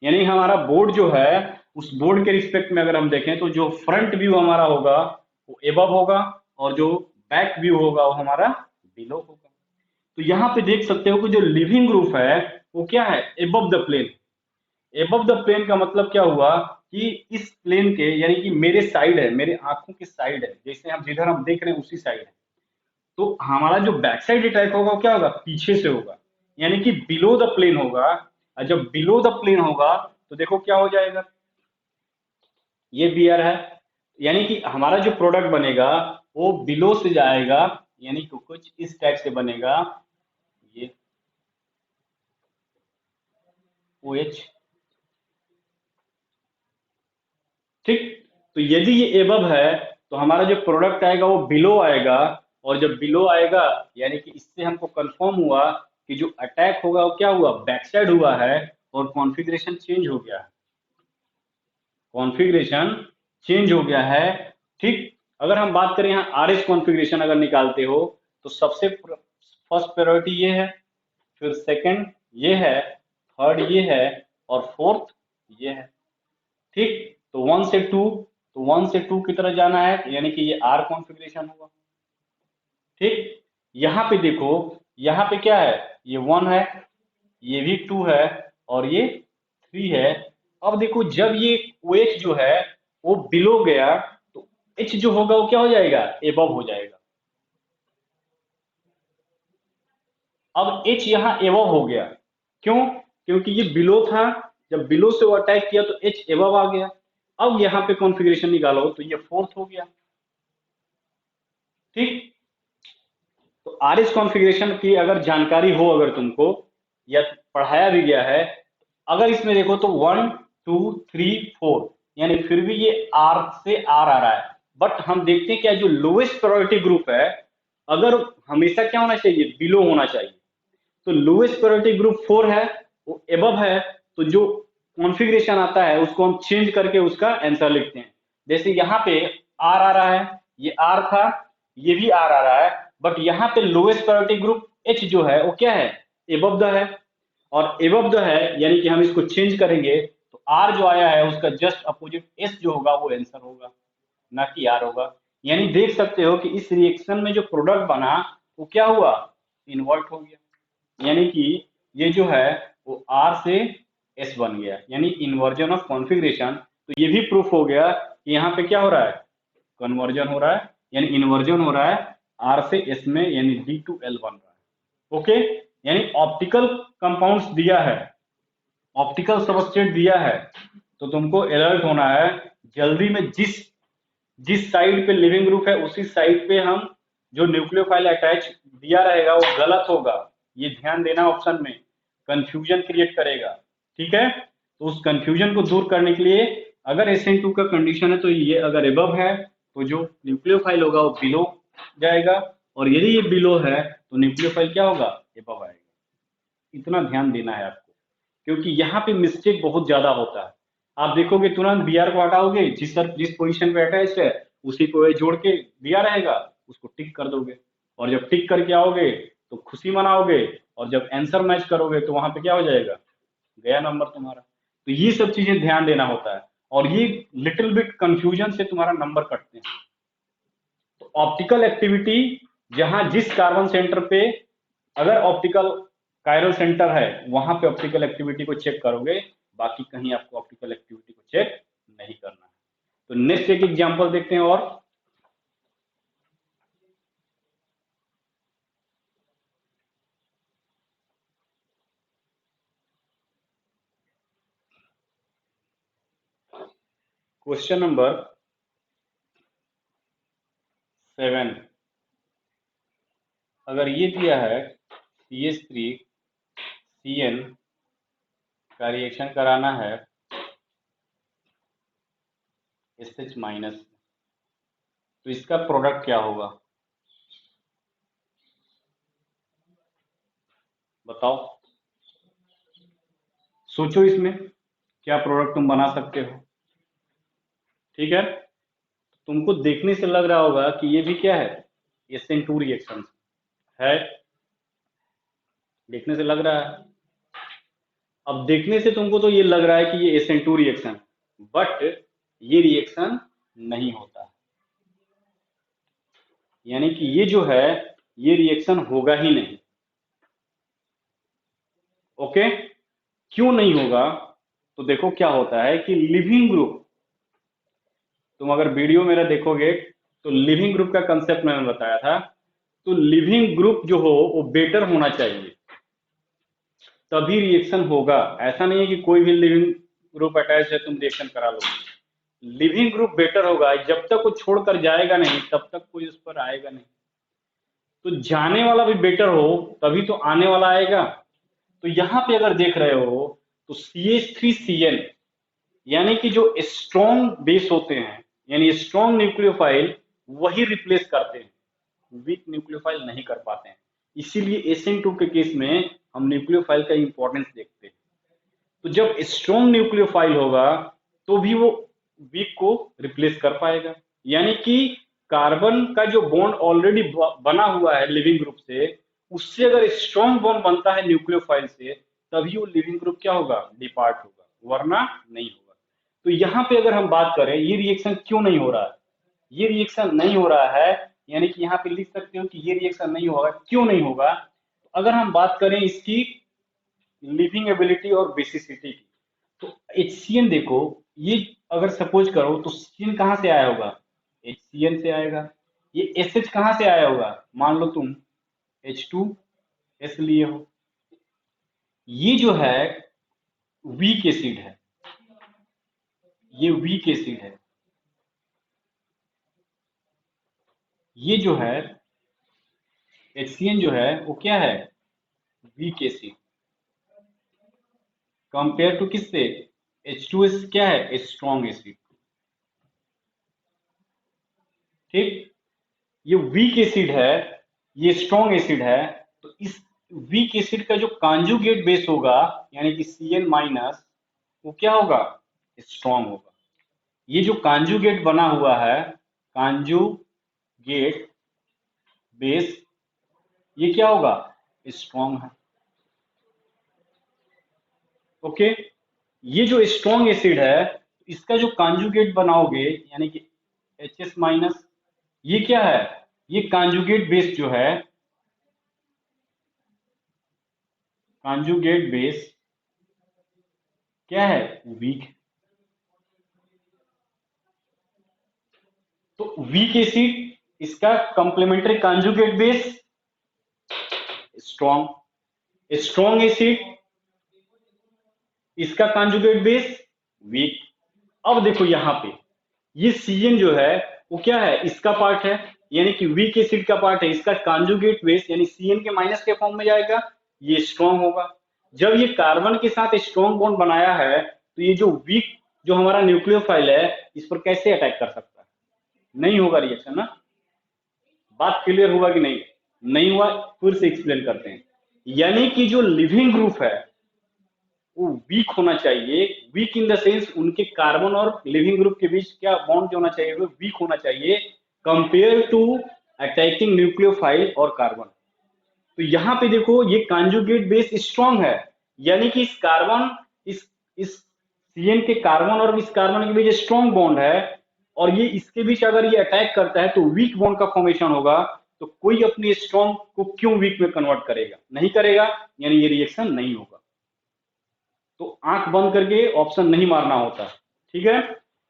यानी हमारा बोर्ड जो है, उस बोर्ड के रिस्पेक्ट में अगर हम देखें तो जो फ्रंट व्यू हमारा होगा वो एबव होगा, और जो बैक व्यू होगा वो हमारा बिलो होगा। तो यहाँ पे देख सकते हो कि जो लिविंग रूफ है वो क्या है, above the plane. Above the plane का मतलब क्या हुआ कि इस प्लेन के, यानी कि मेरे साइड है, मेरे आंखों की साइड है, जैसे हम जिधर हम देख रहे हैं उसी साइड है, तो हमारा जो बैक साइड अटैक होगा वो क्या होगा, पीछे से होगा, यानी कि बिलो द प्लेन होगा। और जब बिलो द प्लेन होगा तो देखो क्या हो जाएगा, ये बियर है, यानी कि हमारा जो प्रोडक्ट बनेगा वो बिलो से जाएगा, यानी कि कुछ इस टाइप से बनेगा, ये ओ एच। ठीक, तो यदि ये एबव है तो हमारा जो प्रोडक्ट आएगा वो बिलो आएगा, और जब बिलो आएगा यानी कि इससे हमको कंफर्म हुआ कि जो अटैक होगा वो क्या हुआ, बैक साइड हुआ है, और कॉन्फ़िगरेशन चेंज हो गया है, कॉन्फ़िगरेशन चेंज हो गया है। ठीक, अगर हम बात करें यहाँ आर एस कॉन्फ़िगरेशन अगर निकालते हो, तो सबसे फर्स्ट प्रायोरिटी ये है, फिर सेकंड ये है, थर्ड ये है, और फोर्थ ये है। ठीक, तो वन से टू, तो वन से टू की तरह जाना है, यानी कि ये आर कॉन्फ़िगरेशन होगा। ठीक, यहाँ पे देखो, यहाँ पे क्या है, ये वन है, ये भी टू है, और ये थ्री है। अब देखो जब ये ओ एच जो है वो बिलो गया, तो एच जो होगा वो क्या हो जाएगा, एबव हो जाएगा। अब एच यहाँ एबव हो गया, क्यों, क्योंकि ये बिलो था, जब बिलो से वो अटैक किया तो एच एबव आ गया। अब यहाँ पे कॉन्फ़िगरेशन निकालो तो ये फोर्थ हो गया। ठीक, तो आर एस कॉन्फ़िगरेशन की अगर जानकारी हो, अगर तुमको या पढ़ाया भी गया है, अगर इसमें देखो तो वन टू थ्री फोर, यानी फिर भी ये आर से आर आ रहा है, बट हम देखते हैं क्या, जो लोएस्ट प्रायोरिटी ग्रुप है, अगर हमेशा क्या होना चाहिए, बिलो होना चाहिए, तो लोएस्ट प्रायोरिटी ग्रुप फोर है, वो एबव है, तो जो कॉन्फ़िगरेशन आता है उसको हम चेंज करके उसका आंसर लिखते हैं। जैसे यहाँ पे आर आ रहा है, ये आर था, ये भी आर आ रहा है, बट यहाँ पे लोएस्ट प्रायोरिटी ग्रुप एच जो है वो क्या है, एबव द है, और एबव द है यानी कि हम इसको चेंज करेंगे तो आर जो आया है उसका जस्ट अपोजिट एस जो होगा वो आंसर होगा, ना कि आर होगा। यानी देख सकते हो कि इस रिएक्शन में जो प्रोडक्ट बना वो क्या हुआ, इन्वर्ट हो गया, यानी कि ये जो है वो आर से एस बन गया, यानी इन्वर्जन ऑफ कॉन्फ़िगरेशन। तो ये भी प्रूफ हो गया कि यहाँ पे क्या हो रहा है, कन्वर्जन हो रहा है, यानी इन्वर्जन हो रहा है आर से एस में, यानी डी टू एल बन रहा है। ओके, यानी ऑप्टिकल कंपाउंड्स दिया है, ऑप्टिकल सबस्ट्रेट दिया है, तो तुमको अलर्ट होना है, जल्दी में जिस जिस साइड पे लिविंग ग्रुप है उसी साइड पे हम जो न्यूक्लियोफाइल अटैच दिया रहेगा वो गलत होगा, ये ध्यान देना, ऑप्शन में कंफ्यूजन क्रिएट करेगा। ठीक है, तो उस कंफ्यूजन को दूर करने के लिए, अगर SN2 का कंडीशन है तो ये अगर एबव है तो जो न्यूक्लियोफाइल होगा वो बिलो जाएगा, और यदि ये बिलो है तो न्यूक्लियोफाइल क्या होगा, एबव आएगा। इतना ध्यान देना है आपको, क्योंकि यहाँ पे मिस्टेक बहुत ज्यादा होता है। आप देखोगे तुरंत बी आर को हटाओगे, जिस पोजीशन पे अटैच है उसी को जोड़ के दिया रहेगा, उसको टिक कर दोगे, और जब टिक करके आओगे तो खुशी मनाओगे, और जब आंसर मैच करोगे तो वहां पे क्या हो जाएगा, गया नंबर तुम्हारा। तो ये सब चीजें ध्यान देना होता है, और ये लिटिल बिट कंफ्यूजन से तुम्हारा नंबर कटते हैं। तो ऑप्टिकल एक्टिविटी, जहां जिस कार्बन सेंटर पे अगर ऑप्टिकल कायरल सेंटर है वहां पे ऑप्टिकल एक्टिविटी को चेक करोगे, बाकी कहीं आपको ऑप्टिकल एक्टिविटी को चेक नहीं करना है। तो नेक्स्ट एक एग्जांपल देखते हैं, और क्वेश्चन नंबर 7, अगर ये दिया है CH3CN का रिएक्शन कराना है SH माइनस, तो इसका प्रोडक्ट क्या होगा बताओ, सोचो इसमें क्या प्रोडक्ट तुम बना सकते हो। ठीक है, तुमको देखने से लग रहा होगा कि ये भी क्या है, SN2 रिएक्शन है, देखने से लग रहा है। अब देखने से तुमको तो ये लग रहा है कि ये SN2 रिएक्शन, बट ये रिएक्शन नहीं होता, यानी कि ये जो है ये रिएक्शन होगा ही नहीं। ओके, क्यों नहीं होगा, तो देखो क्या होता है कि लिविंग ग्रुप, तुम अगर वीडियो मेरा देखोगे तो लिविंग ग्रुप का कंसेप्ट मैंने बताया था। तो लिविंग ग्रुप जो हो वो बेटर होना चाहिए, तभी रिएक्शन होगा। ऐसा नहीं है कि कोई भी लिविंग ग्रुप अटैच है तुम रिएक्शन करा लो, लिविंग ग्रुप बेटर होगा। जब तक वो छोड़कर जाएगा नहीं तब तक कोई उस पर आएगा नहीं, तो जाने वाला भी बेटर हो तभी तो आने वाला आएगा। तो यहां पे अगर देख रहे हो तो CH3Cl, यानी कि जो स्ट्रॉन्ग बेस होते हैं, यानी स्ट्रॉन्ग न्यूक्लियोफाइल, वही रिप्लेस करते हैं, वीक न्यूक्लियोफाइल नहीं कर पाते हैं। इसीलिए SN2 के केस में हम न्यूक्लियोफाइल का इंपॉर्टेंस देखते हैं। तो जब स्ट्रॉन्ग न्यूक्लियोफाइल होगा तो भी वो वीक को रिप्लेस कर पाएगा, यानी कि कार्बन का जो बॉन्ड ऑलरेडी बना हुआ है लिविंग ग्रुप से, उससे अगर स्ट्रॉन्ग बॉन्ड बनता है न्यूक्लियोफाइल से, तभी वो लिविंग ग्रुप क्या होगा, डिपार्ट होगा, वरना नहीं होगा। तो यहाँ पे अगर हम बात करें ये रिएक्शन क्यों नहीं हो रहा है, ये रिएक्शन नहीं हो रहा है, यानी कि यहाँ पे लिख सकते हो कि ये रिएक्शन नहीं होगा। क्यों नहीं होगा, अगर हम बात करें इसकी लिविंग एबिलिटी और बेसिसिटी की, तो HCN देखो, ये अगर सपोज करो तो CN कहाँ से आया होगा, HCN से आएगा। ये SH कहाँ से आया होगा, मान लो तुम H2S लिए हो, ये जो है वीक एसिड है, ये वीक एसिड है, ये जो है HCN जो है वो क्या है, वीक एसिड, कंपेयर टू किससे, H2S क्या है, स्ट्रॉन्ग एसिड। ठीक, ये वीक एसिड है, ये स्ट्रॉन्ग एसिड है, तो इस वीक एसिड का जो कॉन्जुगेट बेस होगा, यानी कि Cn माइनस, वो क्या होगा, स्ट्रॉन्ग होगा। ये जो कॉन्जुगेट बना हुआ है, कॉन्जुगेट बेस, ये क्या होगा, स्ट्रॉन्ग है। ओके, ये जो स्ट्रॉन्ग एसिड है, इसका जो कॉन्जुगेट बनाओगे, यानी कि HS माइनस, ये क्या है, ये कॉन्जुगेट बेस जो है, कॉन्जुगेट बेस क्या है, वीक। तो वीक एसिड, इसका complementary conjugate base strong, strong acid, इसका कॉन्जुगेट बेस वीक। अब देखो यहाँ पे ये Cn जो है वो क्या है, इसका पार्ट है, यानी कि वीक एसिड का पार्ट है, इसका कॉन्जुगेट बेस यानी Cn के माइनस के फॉर्म में जाएगा, ये स्ट्रॉन्ग होगा। जब ये कार्बन के साथ स्ट्रॉन्ग बॉन्ड बनाया है तो ये जो वीक, जो हमारा न्यूक्लियोफाइल है, इस पर कैसे अटैक कर सकता है, नहीं होगा रिएक्शन ना। बात क्लियर हुआ कि नहीं, नहीं हुआ, फिर से एक्सप्लेन करते हैं। यानी कि जो लिविंग ग्रुप है वो वीक होना चाहिए, वीक इन द सेंस उनके कार्बन और लिविंग ग्रुप के बीच क्या बॉन्ड जो होना चाहिए वो वीक होना चाहिए, कंपेयर टू अटैकिंग न्यूक्लियोफाइल और कार्बन। तो यहाँ पे देखो ये कॉन्जुगेट बेस स्ट्रॉन्ग है, यानी कि इस कार्बन, इस CN के कार्बन और इस कार्बन के बीच स्ट्रॉन्ग बॉन्ड है, और ये इसके बीच अगर ये अटैक करता है तो वीक बॉन्ड का फॉर्मेशन होगा। तो कोई अपनी स्ट्रॉन्ग को क्यों वीक में कन्वर्ट करेगा, नहीं करेगा, यानी ये रिएक्शन नहीं होगा। तो आंख बंद करके ऑप्शन नहीं मारना होता, ठीक है।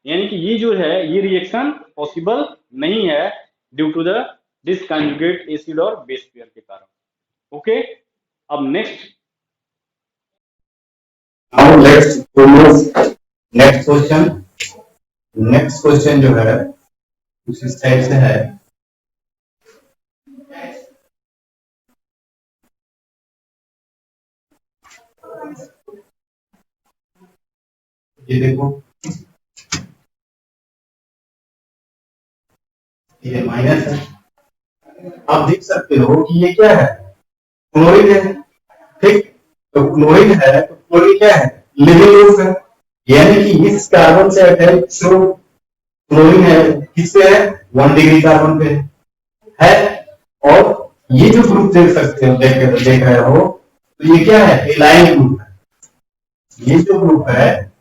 यानी कि ये जो है ये रिएक्शन पॉसिबल नहीं है ड्यू टू द डिसकंजुगेट एसिड और बेस पेयर के कारण। ओके, अब next, now let's move next question. Next question जो है कुछ इस टाइप से है। ये देखो, ये माइनस है। आप देख सकते हो कि ये क्या है, क्लोरीन है। ठीक, तो क्लोरीन है तो क्लोरीन क्या है, लिविंग ग्रुप है, यानी कि इस कार्बन से अटैच जो क्लोरीन है किस पे है, 1 डिग्री कार्बन पे है। और ये जो ग्रुप देख सकते हो, देख रहे हो, तो ये क्या है, एलाइन ग्रुप है। ये जो ग्रुप है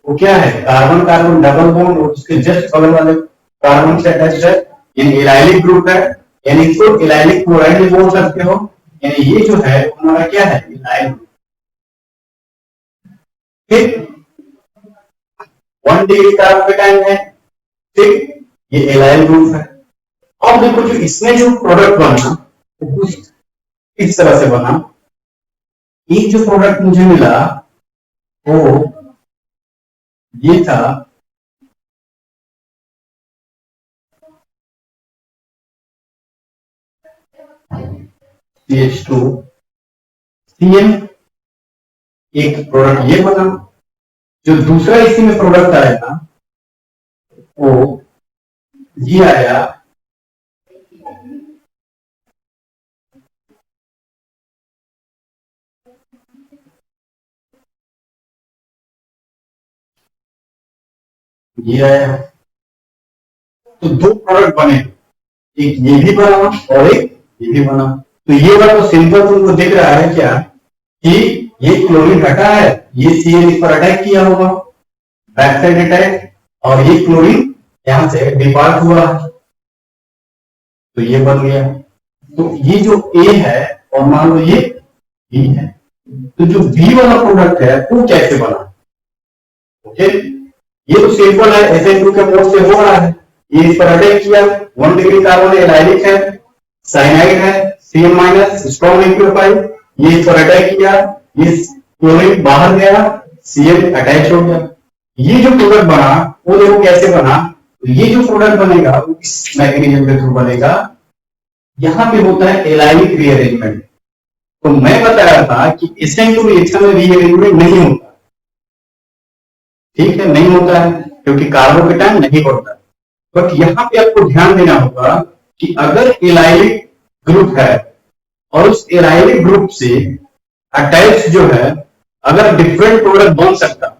वो क्या है, कार्बन कार्बन डबल बॉन्ड और उसके जस्ट बगल वाले कार्बन से अटैच्ड है, यानी एलाइलिक ग्रुप है। यानी इसको एलाइलिक क्लोराइड भी बोल सकते हो। यानी ये जो है हमारा क्या है, एलाइल ग्रुप। ठीक, 1 डिग्री कार्बन पे टाइम है। ठीक, ये एलाइल ग्रुप है। अब देखो जो इसमें जो प्रोडक्ट बना वो कुछ इस तरह से बना। एक जो प्रोडक्ट मुझे मिला वो ये था, CH2 CN। एक प्रोडक्ट ये बना। जो दूसरा इसी में प्रोडक्ट आएगा वो ये आया, ये आया। तो दो प्रोडक्ट बने, एक ये भी बना और एक ये भी बना। तो ये वाला तो सिंपल तुमको दिख रहा है क्या कि ये क्लोरीन हटा है, ये CN इस पर अटैक किया होगा, बैक साइड अटैक, और ये क्लोरीन यहां से डिपार्ट हुआ है, तो ये बन गया। तो ये जो A है और मान लो ये B है, तो जो B वाला प्रोडक्ट है वो कैसे बना। ओके, ये तो सिंपल है, SN2 के मोड से हो रहा है, ये इस पर अटैक किया, 1 डिग्री कार्बन एलाइलिक है, साइनाइड है, CN माइनस स्ट्रॉन्ग न्यूक्लियोफाइल, ये इस पर अटैक किया, ये क्लोरीन बाहर गया, CN अटैच हो गया। ये जो प्रोडक्ट बना वो देखो कैसे बना। तो ये जो प्रोडक्ट बनेगा वो इस मैकेनिज्म के थ्रू बनेगा। यहां पे होता है एलाइलिक रीअरेंजमेंट। तो मैं बता रहा था कि SN2 रिएक्शन में रीअरेंजमेंट नहीं होता। ठीक है, नहीं होता है क्योंकि कार्बोकेटायन नहीं बढ़ता। बट यहां पे आपको ध्यान देना होगा कि अगर एलाइलिक ग्रुप है और उस एलाइलिक ग्रुप से अटैच जो है, अगर डिफरेंट प्रोडक्ट बन सकता,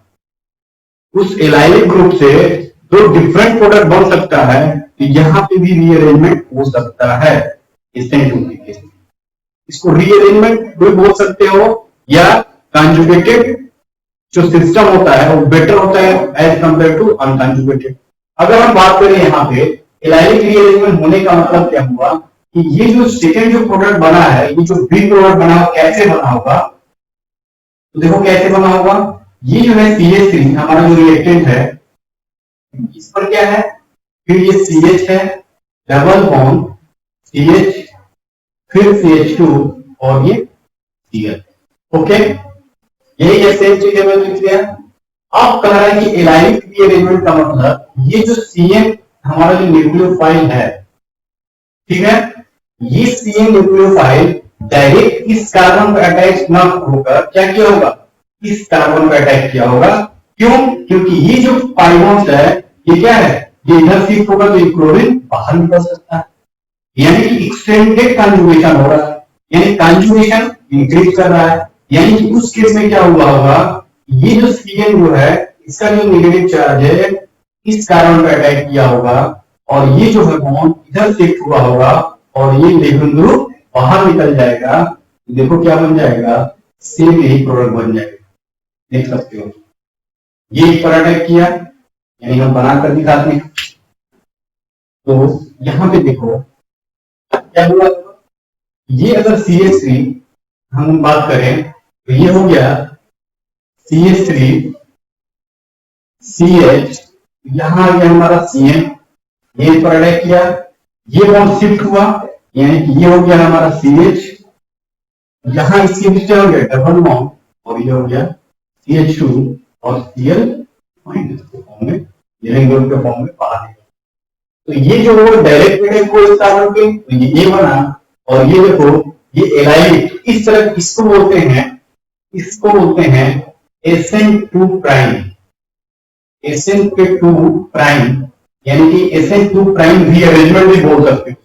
उस एलाइलिक ग्रुप से दो डिफरेंट प्रोडक्ट बन सकता है, तो यहां पे भी रीअरेंजमेंट हो सकता है SN2 के केस में। इसको रीअरेंजमेंट भी बोल सकते हो या कंजुगेटेड जो सिस्टम होता है वो बेटर होता है एज कंपेयर टू अनकंजुगेटेड। अगर हम बात करें यहाँ पे एलाइलिक रीअरेंजमेंट होने का मतलब क्या हुआ कि ये जो सेकेंड जो प्रोडक्ट बना है, ये जो बी प्रोडक्ट बना कैसे बना होगा, तो देखो कैसे बना होगा। ये जो है CH3 हमारा जो रिएक्टेंट है, इस पर क्या है, फिर ये CH है, डबल बॉन्ड CH, फिर CH2 और ये Cl। ओके, यही सेम चीज है लिख दिया। अब कह रहा है कि एलाइलिक रीअरेंजमेंट का मतलब ये जो CN हमारा जो न्यूक्लियोफाइल है, ठीक है, ये CN न्यूक्लियोफाइल डायरेक्ट इस कार्बन पर अटैच ना होकर क्या किया होगा, इस कार्बन पर अटैक किया होगा। क्यों, क्योंकि ये जो पाई बॉन्ड्स है ये क्या है, ये इधर शिफ्ट होगा तो ये क्लोरीन बाहर निकल सकता है, यानी कि एक्सटेंडेड कंजुगेशन हो रहा है, यानी कंजुगेशन इंक्रीज कर रहा है। यानी कि उस केस में क्या हुआ होगा, ये जो CN जो है इसका जो नेगेटिव चार्ज है इस कार्बन पर अटैक किया होगा और ये जो है बॉन्ड इधर शिफ्ट हुआ होगा और ये लिविंग ग्रुप बाहर निकल जाएगा। देखो क्या बन जाएगा, सेम यही प्रोडक्ट बन जाएगा, देख सकते हो। ये इस पर अटैक किया, यानी हम बना कर दिखाते हैं। तो यहां पे देखो क्या हुआ, ये अगर CH3 हम बात करें तो ये हो गया CH3 CH, यहां आ गया हमारा CN, ये पर अटैक किया, ये बॉन्ड शिफ्ट हुआ, यानी कि ये हो गया हमारा CH, यहां इसके बीच हो गया डबल बॉन्ड और ये हो गया CH2 और Cl माइनस के फॉर्म में, लिविंग ग्रुप के फॉर्म में बाहर निकला। तो ये जो डायरेक्ट अटैक को इस कार्बन पे, तो ये बना, और ये देखो ये एलाइलिक, इस तरह इसको बोलते हैं, इसको बोलते हैं SN2 प्राइम, SN2 प्राइम। यानी कि SN2 प्राइम रीअरेंजमेंट भी बोल सकते हो।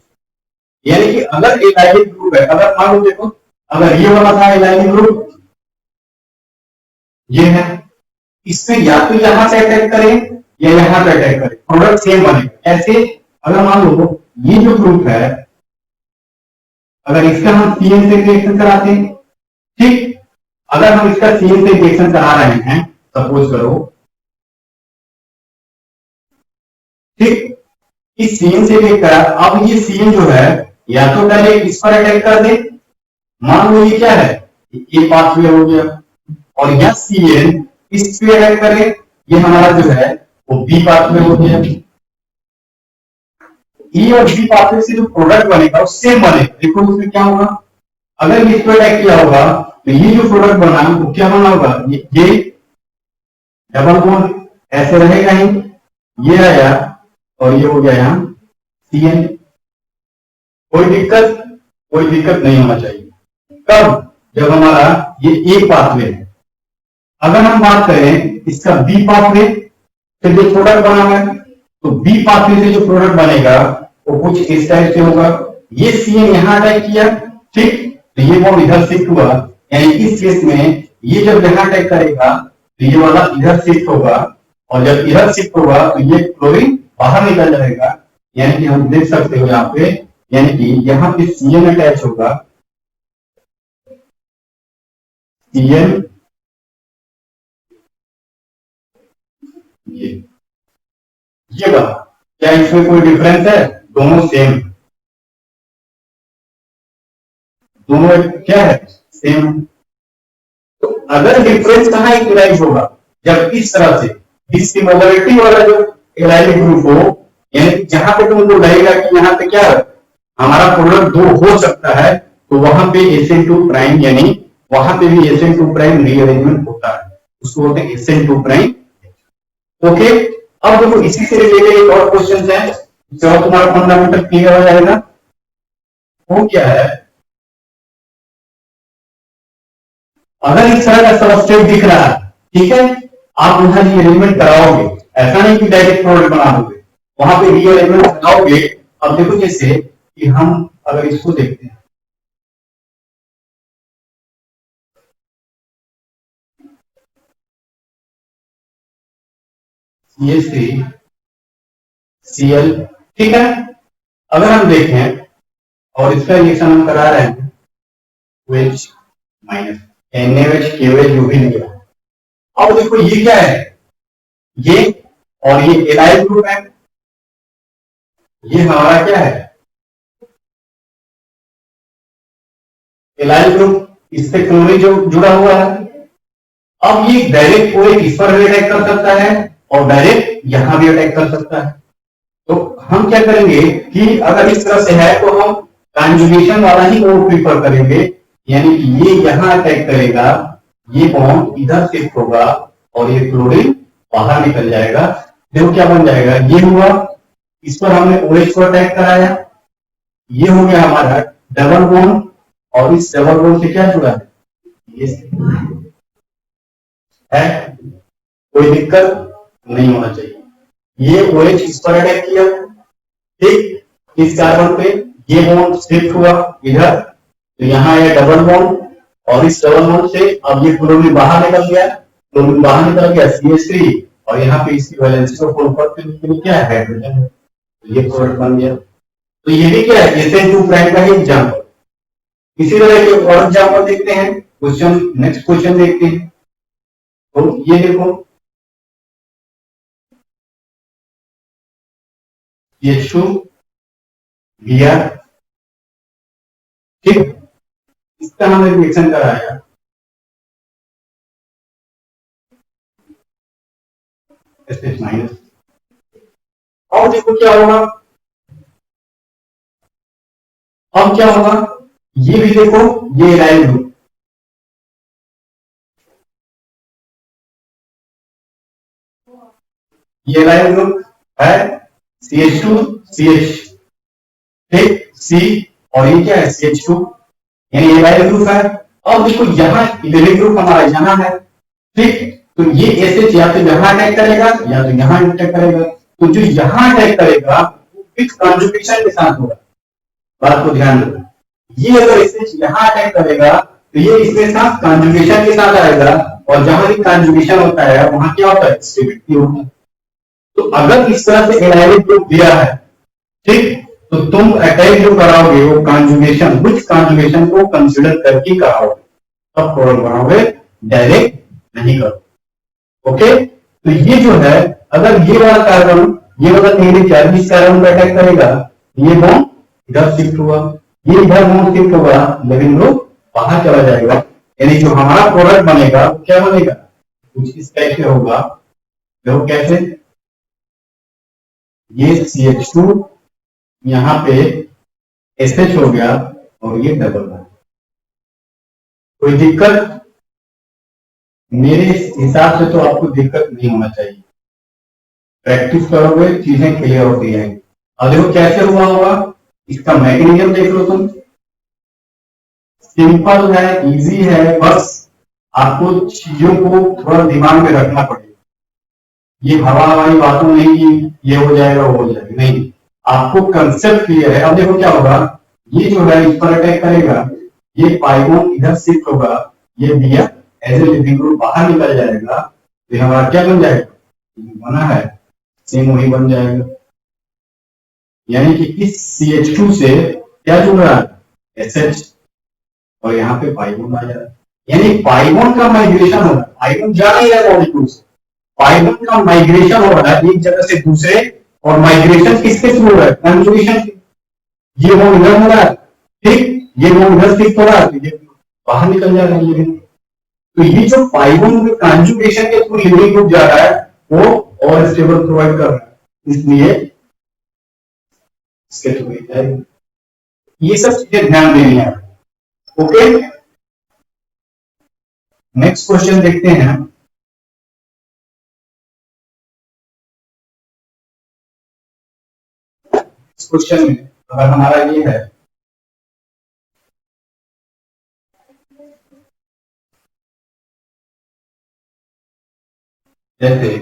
यानी कि अगर एलाइलिक ग्रुप है, अगर मान लो देखो, अगर ये वाला था एलाइलिक ग्रुप, ये है, इसमें या तो यहां से अटैक करें या यहां से अटैक करें, प्रोडक्ट सेम बनेगा। ऐसे अगर मान लो ये जो ग्रुप है, अगर इसका हम CN से रिएक्शन कराते हैं, ठीक, अगर हम इसका CN से रिएक्शन करा रहे हैं, सपोज करो, ठीक, इस CN से लेकर अब ये CN जो है या तो डायरेक्ट इस पर अटैक कर दे, मान लो ये क्या है, ये पाथवे हो गया, और यह CN इस पे अटैक करे, ये हमारा जो है वो बी पाथवे हो गया। ई और बी पाथवे से जो प्रोडक्ट बनेगा वो सेम बनेगा। देखो उसमें क्या होगा, अगर इस पे अटैक किया होगा तो ये जो प्रोडक्ट बना वो क्या बना होगा, ये डबल बॉन्ड ऐसे रहेगा ही, ये आया और ये हो गया यहाँ CN। कोई दिक्कत नहीं होना चाहिए। कब, जब हमारा ये ए पाथवे है। अगर हम बात करें इसका बी पाथवे से जो प्रोडक्ट बना है, तो बी पाथवे से जो प्रोडक्ट बनेगा वो कुछ इस टाइप से होगा। ये CN यहां अटैक किया, ठीक, तो ये बॉन्ड इधर शिफ्ट हुआ, यानी इस केस में ये जब यहां अटैक करेगा तो ये वाला इधर शिफ्ट होगा, और जब इधर शिफ्ट होगा तो ये क्लोरीन बाहर निकल जाएगा। यानी कि हम देख सकते हो यहाँ पे, यानी कि यहाँ पे CN अटैच होगा, CN ये बात, क्या इसमें कोई डिफरेंस है? दोनों सेम, दोनों क्या है, सेम। तो अगर डिफरेंस कहां यूटिलाइज होगा, जब इस तरह से डिसिमिलरिटी वाला जो एलाइलिक ग्रुप हो, यानी जहां पे तुमको लगेगा कि यहाँ पे क्या है, हमारा प्रोडक्ट दो हो सकता है, तो वहां पे SN2 प्राइम, यानी वहां पे भी SN2 प्राइम रीअरेंजमेंट होता है, उसको बोलते हैं SN2 प्राइम। ओके, अब देखो इसी से रिलेटेड एक और क्वेश्चन है, जो तुम्हारा फंडामेंटल क्लियर हो जाएगा। वो क्या है, अगर इस तरह का सबस्ट्रेट दिख रहा है, ठीक है, आप वहां रीअरेंजमेंट कराओगे, ऐसा नहीं कि डायरेक्ट प्रोडक्ट बना दोगे, वहां पे रीअरेंजमेंट कराओगे। अब देखो जैसे कि हम अगर इसको देखते हैं, CH3Cl, ठीक है, अगर हम देखें और इसका रिएक्शन हम करा रहे हैं OH माइनस NaOH KOH जो भी निकला, अब देखो ये क्या है, ये और ये एलाइल ग्रुप है, ये हमारा क्या है, एलाइल ग्रुप, इससे क्लोरीन जो जुड़ा हुआ है। अब ये डायरेक्ट OH इस पर भी अटैक कर सकता है और डायरेक्ट यहां भी अटैक कर सकता है। तो हम क्या करेंगे कि अगर इस तरह से है तो हम कंजुगेशन वाला ही कोड प्रीफर करेंगे, यानी कि ये यहां अटैक करेगा, ये बॉन्ड इधर शिफ्ट होगा और ये क्लोरीन बाहर निकल जाएगा। देखो क्या बन जाएगा, ये हुआ, इस पर हमने OH को अटैक कराया, ये हो गया हमारा डबल बॉन्ड, और इस डबल बॉन्ड से क्या जुड़ा है, ये है, कोई दिक्कत नहीं होना चाहिए। ये OH इस पर अटैक किया, ठीक, इस कार्बन पे ये बॉन्ड शिफ्ट हुआ इधर, तो यहाँ आया डबल बॉन्ड, और इस डबल बॉन्ड से अब ये क्लोरीन बाहर निकल गया, क्लोरीन बाहर निकल गया CH3, और यहाँ पे इसकी वैलेंसी को फुल करके क्या है, हाइड्रोजन, तो ये प्रोडक्ट बन गया। तो ये भी क्या है, SN2 प्राइम का ही एग्जाम्पल। इसी तरह के और एग्जाम्पल देखते हैं, क्वेश्चन, नेक्स्ट क्वेश्चन देखते हैं। तो ये देखो, CH2 Br, ठीक, इसका हमने रिएक्शन कराया, SH माइनस, और देखो क्या होगा, अब क्या होगा, ये भी देखो, ये एलाइल ग्रुप, ये एलाइल ग्रुप है, CH2 CH, ठीक, C, और ये क्या है CH2, यानी एलाइल ग्रुप है। अब देखो यहाँ इथेनिक ग्रुप हमारा यहाँ है, ठीक, तो ये SH या तो यहाँ अटैक करेगा या तो यहाँ अटैक करेगा, तो जो यहां अटैक करेगा वो विथ कॉन्जुगेशन के साथ होगा। बात को ध्यान रखो, ये अगर SH यहां अटैक करेगा तो ये इसके साथ कॉन्जुगेशन के साथ आएगा, और जहां भी कॉन्जुगेशन होता है वहां क्या होता है, स्टेबिलिटी होता है। तो अगर इस तरह से एलाइलिक ग्रुप दिया है, ठीक, तो तुम अटैक जो कराओगे वो कॉन्जुगेशन, विथ कॉन्जुगेशन को कंसिडर करके कराओगे, तब प्रोडक्ट बनाओगे, डायरेक्ट नहीं करो। ओके, तो ये जो है, अगर ये वाला कार्बन, ये वाला नेगेटिव चार्ज इस कार्बन पर अटैक करेगा, ये बॉन्ड इधर शिफ्ट हुआ, ये इधर बॉन्ड शिफ्ट होगा, लेकिन ग्रुप बाहर चला जाएगा, यानी जो हमारा प्रोडक्ट बनेगा वो क्या बनेगा, कुछ इस टाइप से होगा। देखो कैसे, ये CH2 यहां पे SH हो गया और ये डबल बॉन्ड। कोई दिक्कत? मेरे हिसाब से तो आपको दिक्कत नहीं होना चाहिए, प्रैक्टिस करोगे चीजें क्लियर होती रहेंगी। अब देखो कैसे हुआ होगा, इसका मैकेनिज्म देख लो तुम, सिंपल है, इजी है, बस आपको चीजों को थोड़ा दिमाग में रखना पड़ेगा। ये हवा हवाई बातों नहीं कि ये हो जाएगा वो हो जाएगा, नहीं, आपको कंसेप्ट क्लियर है। अब देखो क्या होगा, ये जो है इस पर अटैक करेगा, ये पाइबोन इधर शिफ्ट होगा, ये दिया एज ए लिविंग ग्रुप बाहर निकल जाएगा, तो हमारा क्या बन जाएगा, बना है सेम वही बन जाएगा। यानी कि इस CH2 से क्या जुड़ रहा है, SH, और यहाँ पे पाइबोन आ जा रहा है, यानी पाइबोन का माइग्रेशन हो रहा है, पाइबोन जा नहीं रहा है मॉलिक्यूल से, पाइबोन का माइग्रेशन हो रहा है एक जगह से दूसरे, और माइग्रेशन किसके थ्रू हो रहा है, कंजुगेशन। ये वो इधर हो रहा है, ठीक, ये वो इधर शिफ्ट हो रहा है, ये बाहर निकल जा रहा है लिविंग। तो ये जो पाइबोन के कंजुगेशन के थ्रू लिविंग ग्रुप जा रहा है वो और स्टेबल प्रोवाइड कर रहा है, इसलिए इसके थ्रू ये सब चीजें ध्यान देनी है। ओके, नेक्स्ट क्वेश्चन देखते हैं। इस क्वेश्चन में अगर हमारा ये है, जैसे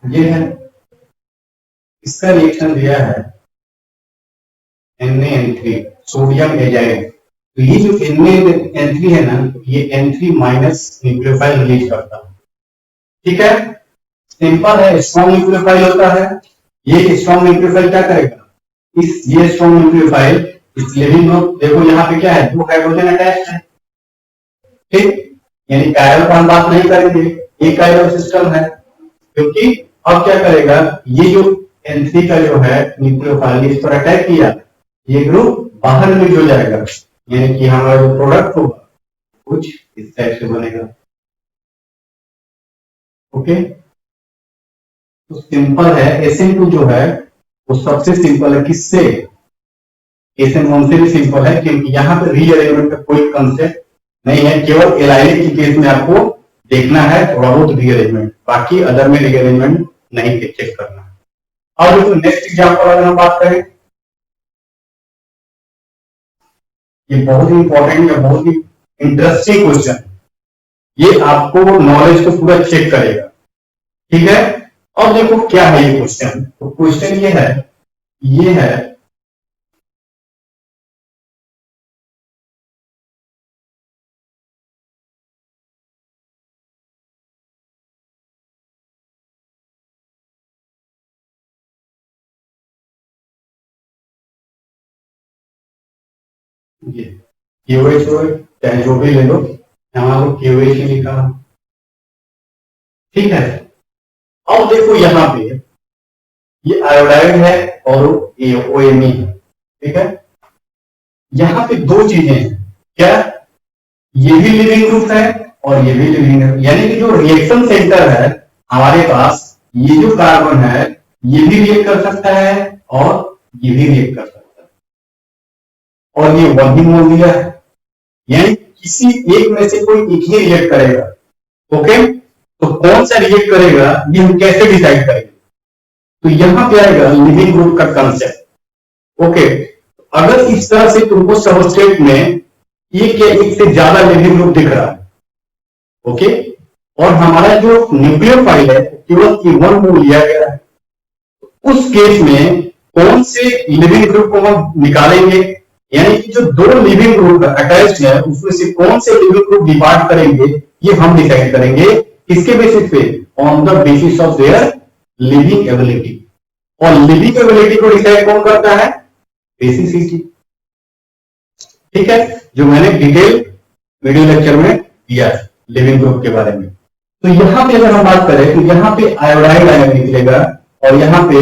ये है, इसका रिएक्शन दिया है Na-N3 सोडियम एजाइड, तो ये जो Na-N3 है ना, ये N3 माइनस न्यूक्लियोफाइल रिलीज करता है, ठीक है, सिंपल है, स्ट्रॉन्ग न्यूक्लियोफाइल होता है। ये स्ट्रॉन्ग न्यूक्लियोफाइल क्या करेगा, ये स्ट्रॉन्ग न्यूक्लियोफाइल इस लिविंग ग्रुप, देखो यहाँ पे क्या है, 2 हाइड्रोजन अटैच है, ठीक, यानी कायरल का हम बात नहीं करेंगे, एक कायरल सिस्टम है, क्योंकि अब क्या करेगा, ये जो N3 का जो है न्यूक्लियोफाइल इस पर अटैक किया, ये ग्रुप बाहर में हो जाएगा, यानी कि हमारा जो प्रोडक्ट होगा कुछ इस टाइप से बनेगा। ओके, तो सिंपल है, SN2 जो है वो सबसे सिंपल है, किससे, SN1 से भी सिंपल है, क्योंकि यहाँ पे रीअरेंजमेंट का कोई कंसेप्ट नहीं है, केवल एलाइलिक के केस में आपको देखना है थोड़ा बहुत रीअरेंजमेंट, बाकी अदर में रीअरेंजमेंट नहीं चेक करना है। और जो नेक्स्ट एग्जांपल अगर हम बात करें, ये बहुत ही इंपॉर्टेंट है, बहुत ही इंटरेस्टिंग क्वेश्चन, ये आपको नॉलेज को पूरा चेक करेगा, ठीक है। अब देखो क्या है ये क्वेश्चन, तो क्वेश्चन ये है ये QH हो, चाहे जो भी ले लो, यहाँ को QH ही लिखा, ठीक है। अब देखो यहाँ पे ये आयोडाइड है और OMe है, ठीक है। यहाँ पे दो चीजें हैं, क्या, ये भी लिविंग ग्रुप है और ये भी लिविंग है, यानी कि जो रिएक्शन सेंटर है हमारे पास, ये जो कार्बन है ये भी रिएक्ट कर सकता है और ये भी रिएक्ट कर सकता है, और ये वही मोल दिया है, यानी किसी एक में से कोई एक ही रिएक्ट करेगा। ओके, तो कौन सा रिएक्ट करेगा ये हम कैसे डिसाइड करेंगे, तो यहां पे आएगा लिविंग ग्रुप का कंसेप्ट। ओके, अगर इस तरह से तुमको सबस्ट्रेट में एक या एक से ज्यादा लिविंग ग्रुप दिख रहा है, ओके। और हमारा जो न्यूक्लियोफाइल है केवल E1 को लिया गया है, उस केस में कौन से लिविंग ग्रुप को हम निकालेंगे, यानी कि जो दो लिविंग ग्रुप अटैच्ड है उसमें से कौन से लिविंग ग्रुप डिपार्ट करेंगे, ये हम डिसाइड करेंगे। किसके बेसिस पे? On the basis of their living ability. और लिविंग एबिलिटी को डिसाइड कौन करता है? बेसिसिटी। ठीक है, जो मैंने डिटेल वीडियो लेक्चर में दिया है लिविंग ग्रुप के बारे में। तो यहां पे अगर हम बात करें तो यहां पे आयोडाइड आयन निकलेगा और यहां पे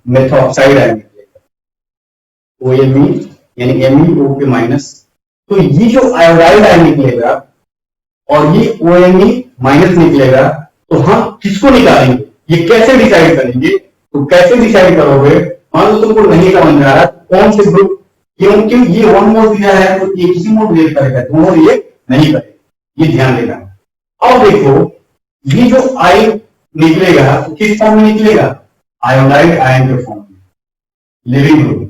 मेथॉक्साइड आयन निकलेगा, OMe यानी MeO के माइनस। तो ये जो आयोडाइड आयन निकलेगा और ये OMe माइनस निकलेगा, तो हम किसको निकालेंगे, ये कैसे डिसाइड करेंगे? तो कैसे डिसाइड करोगे? मान लो तुमको नहीं समझ में आ रहा कौन से ग्रुप, क्योंकि ये 1 मोल दिया है तो एक ही मोल रिएक्ट करेगा, दोनों रिएक्ट नहीं करेगा, ये ध्यान देना। अब देखो ये जो आयन निकलेगा तो किस फॉर्म में निकलेगा? आयोडाइड आयन के फॉर्म में, लिविंग ग्रुप।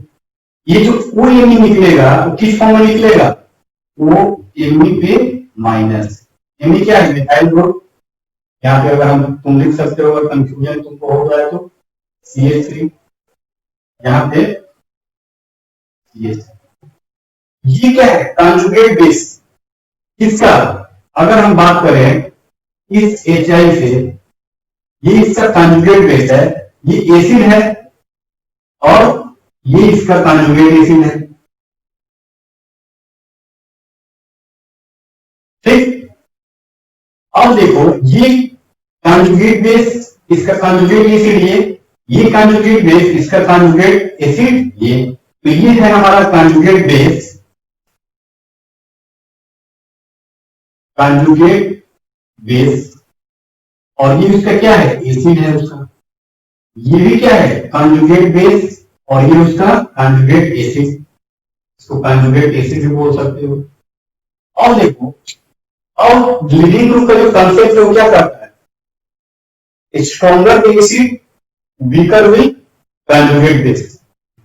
ये जो OMe निकलेगा तो किस फॉर्म में निकलेगा? OMe पे माइनस। Me क्या है? Methyl group. यहाँ पे अगर हम तुम लिख सकते हो, अगर कंफ्यूजन तुमको हो रहा है तो CH3, यहाँ पे CH3। ये क्या है? Conjugate base. किसका? अगर हम बात करें इस HI से, ये इसका कॉन्जुगेट बेस है, ये एसिड है और ये इसका कॉन्जुगेट एसिड है, ठीक। अब देखो ये कॉन्जुगेट बेस, इसका कॉन्जुगेट एसिड, ये कॉन्जुगेट बेस, इसका कॉन्जुगेट एसिड, ये तो ये है हमारा कॉन्जुगेट बेस, कॉन्जुगेट बेस। और ये उसका क्या है? एसिड है उसका। ये भी क्या है? कॉन्जुगेट बेस और ये उसका कॉन्जुगेट एसिड, इसको कॉन्जुगेट एसिड भी बोल सकते हो। और देखो अब लिविंग ग्रुप का जो कंसेप्ट है वो क्या करता है? Stronger acid weaker will conjugate base.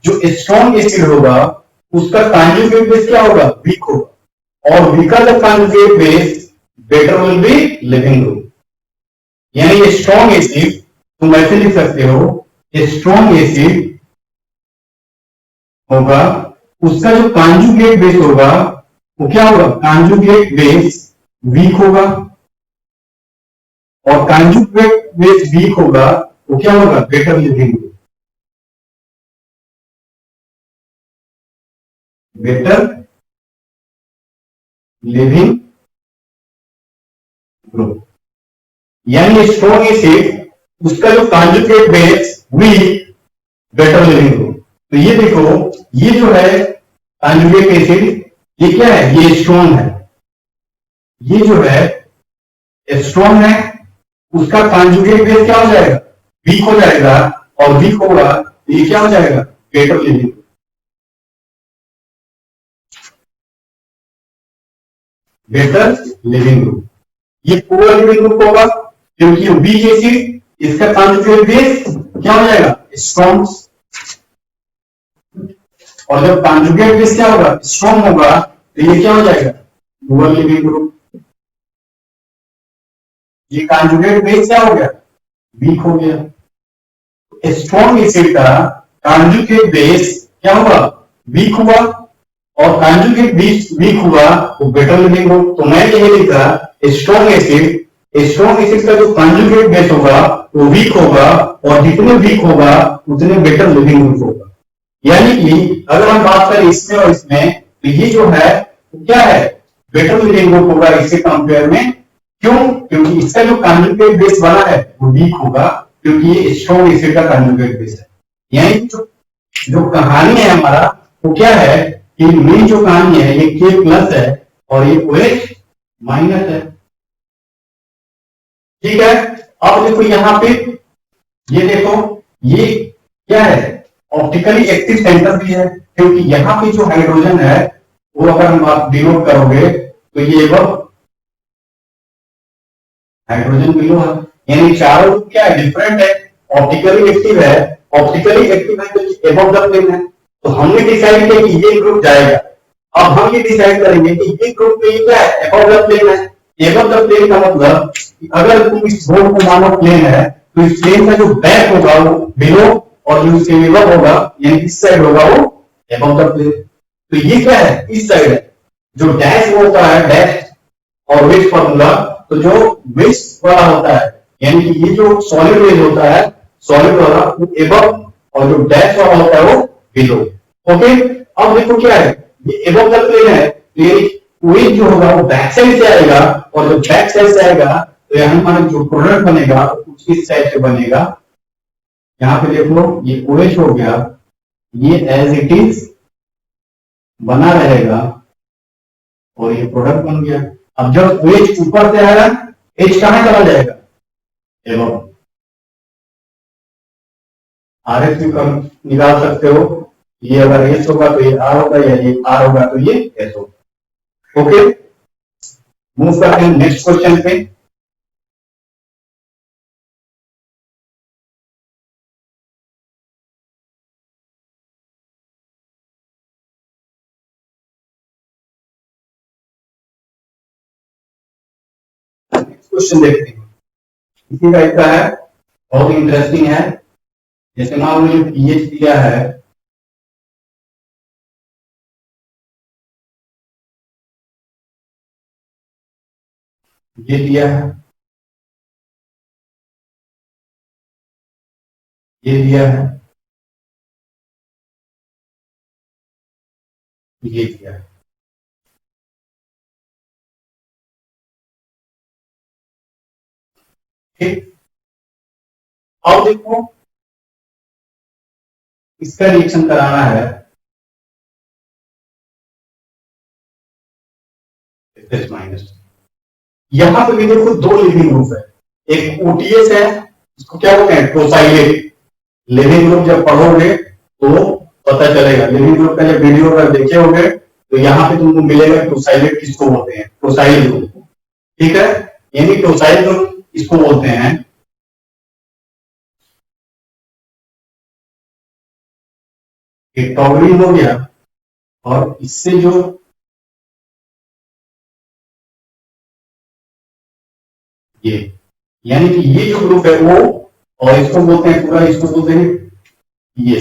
जो स्ट्रॉन्ग एसिड होगा उसका कॉन्जुगेट बेस क्या होगा? वीक होगा। और weaker the conjugate base better will be leaving group. यानी ये स्ट्रॉन्ग एसिड तुम ऐसे लिख सकते हो, स्ट्रॉन्ग एसिड होगा, उसका जो कॉन्जुगेट बेस होगा वो क्या होगा? कॉन्जुगेट बेस वीक होगा। और कॉन्जुगेट बेस वीक होगा वो क्या होगा? Better leaving group. Better leaving group. यानी स्ट्रॉन्ग एसिड उसका जो conjugate base weak, better leaving group. तो ये देखो ये जो है कॉन्जुगेट एसिड, ये क्या है? ये स्ट्रॉन्ग है। ये जो है स्ट्रॉन्ग है, उसका कॉन्जुगेट बेस क्या हो जाएगा? वीक हो जाएगा। और वीक होगा तो ये क्या हो जाएगा? Better leaving group. Better leaving group. ये पुअर लिविंग ग्रुप होगा क्योंकि वीक एसिड, इसका कॉन्जुगेट बेस क्या हो जाएगा? स्ट्रॉन्ग। और जब कॉन्जुगेट बेस क्या होगा? स्ट्रॉन्ग होगा तो ये क्या हो जाएगा? Poor leaving group. ये कॉन्जुगेट बेस क्या हो गया? वीक हो गया। स्ट्रॉन्ग एसिड का कॉन्जुगेट बेस क्या हुआ? वीक हुआ। और कॉन्जुगेट बेस वीक हुआ तो बेटर लिविंग ग्रुप। तो मैं ये लिखा स्ट्रॉन्ग एसिड, स्ट्रॉन्ग एसिड का जो कॉन्जुगेट बेस होगा वो वीक होगा, और जितने वीक होगा उतने बेटर लिविंग ग्रुप होगा। यानी कि अगर हम बात करें इसमें और इसमें, तो ये जो है क्या है? बेटर लिविंग ग्रुप होगा इसके कंपेयर में। क्यों? क्योंकि इसका जो कॉन्जुगेट बेस बना है वो वीक होगा, क्योंकि ये स्ट्रॉन्ग एसिड का कॉन्जुगेट बेस है। यानी जो कहानी है हमारा वो क्या है कि मेन जो कहानी है ये K+ है और ये OH- है। ठीक है। अब देखो यहाँ पे, ये देखो ये क्या है? ऑप्टिकली एक्टिव सेंटर भी है, क्योंकि यहाँ पे जो हाइड्रोजन है वो अगर हम आप डिनोट करोगे तो ये हाइड्रोजन बिलो है। यानी चारों ग्रुप क्या है? डिफरेंट है। ऑप्टिकली एक्टिव है, ऑप्टिकली एक्टिव है तो एबव द प्लेन है। तो हमने डिसाइड किया कि ये ग्रुप जाएगा, अब हम ये डिसाइड करेंगे कि ये ग्रुप में क्या है, एबव द प्लेन है। एबव द प्लेन का मतलब अगर तुम इस बोर्ड को मानो प्लेन है तो इस प्लेन का जो बैक होगा वो बिलो और जो इसके एबव होगा यानी इस साइड होगा वो एबव द प्लेन। तो ये क्या है, इस साइड है। जो डैश होता है डैश और वेज फॉर्मूला, तो जो वेज वाला होता है यानी कि ये जो सॉलिड वेज होता है सॉलिड वाला वो एबव और जो डैश वाला होता है वो बिलो। ओके, अब देखो क्या है, ये एबव द प्लेन है तो ये वेज जो होगा वो बैक साइड से आएगा और जब बैक साइड से आएगा तो यहाँ हमारा जो प्रोडक्ट बनेगा कुछ इस साइड से बनेगा। यहाँ पे देख लो ये ओएच हो गया, ये एज इट इज बना रहेगा और ये प्रोडक्ट बन गया। अब जब OH ऊपर से आएगा H कहां चला जाएगा, एवं RH भी निकाल सकते हो। ये अगर S होगा तो ये R होगा या ये R होगा तो ये S होगा। ओके, मूव करते हैं नेक्स्ट क्वेश्चन पे। क्वेश्चन देखते हैं, इसी टाइप का है, बहुत इंटरेस्टिंग है। जैसे मान लो पीएच दिया है, ये दिया है, ये दिया है, ये दिया है। ठीक, अब देखो इसका रिएक्शन कराना है माइनस। यहां पे भी देखो दो लिविंग ग्रुप है, एक ओटीएस है, इसको क्या बोलते हैं टोसाइलेट। लिविंग ग्रुप जब पढ़ोगे तो पता चलेगा, लिविंग ग्रुप का जब वीडियो अगर देखे होगे तो यहाँ पे तुमको मिलेगा टोसाइलेट किसको बोलते हैं, टोसाइल ग्रुप। ठीक है, यानी टोसाइल ग्रुप इसको बोलते हैं। टॉगरिन हो गया और इससे जो ये यानी कि ये जो ग्रुप है वो, और इसको बोलते हैं पूरा, इसको बोलते हैं ये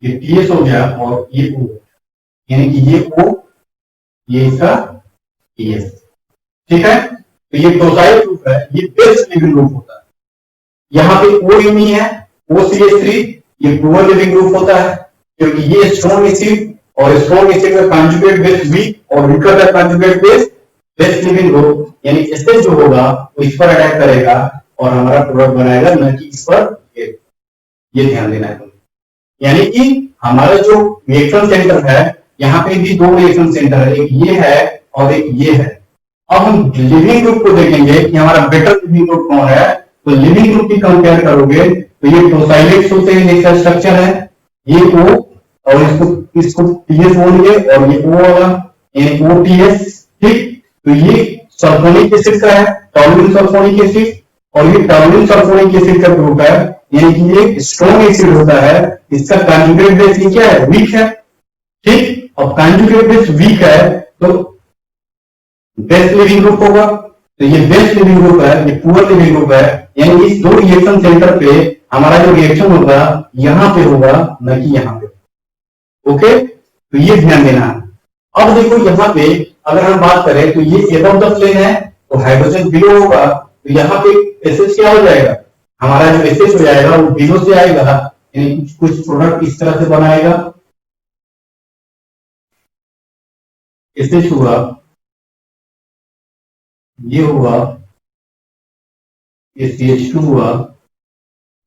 टीएस हो गया और ये ओ, यानी कि ये ओ, ये इसका टीएस। ठीक है, तो ये टोसाइल ग्रुप है, ये बेस्ट लिविंग ग्रुप होता है। यहाँ पे ओ ही नहीं है, OCH3 ये पुअर लिविंग ग्रुप होता है क्योंकि ये स्ट्रॉन्ग एसिड और स्ट्रॉन्ग एसिड का कंजुगेट बेस वीक और वीकर का conjugate base best leaving group, यानी एसिड जो होगा वो इस पर अटैक करेगा और हमारा प्रोडक्ट बनाएगा, न कि इस पर। ये ध्यान देना है। यानी कि हमारा जो रिएक्शन सेंटर है यहाँ पे भी दो रिएक्शन सेंटर है, एक ये है और एक ये है। अब हम लिविंग ग्रुप को देखेंगे कि हमारा बेटर लिविंग ग्रुप कौन है, तो लिविंग ग्रुप की कंपेयर करोगे तो ये टोसाइलेट्स होते हैं, जैसा स्ट्रक्चर है, ये O और इसको TS बोलेंगे और ये O वाला यानी OTS। ठीक, तो ये सल्फोनिक एसिड का है, टॉलुइन सल्फोनिक एसिड, और ये टॉलुइन सल्फोनिक एसिड का ग्रुप है, यानी कि ये स्ट्रॉन्ग एसिड होता है, इसका कंजुगेट बेस ये क्या है, वीक है। ठीक, अब कंजुगेट बेस वीक है तो बेस्ट लिविंग ग्रुप होगा, तो ये बेस्ट लिविंग ग्रुप है, ये पुअर लिविंग ग्रुप है, यानी इस दो रिएक्शन सेंटर पे हमारा जो रिएक्शन होगा यहां पे होगा, न कि यहां पे। ओके, तो ये ध्यान देना है। अब देखो यहाँ पे अगर हम बात करें तो ये एबव द प्लेन है तो हाइड्रोजन बिलो होगा, तो यहाँ पे एसएच क्या हो जाएगा, हमारा जो एसएच हो जाएगा वो बिलो से आएगा, यानी कुछ प्रोडक्ट इस तरह से बनाएगा। एसएच हुआ, ये हुआ, ये CH2 हुआ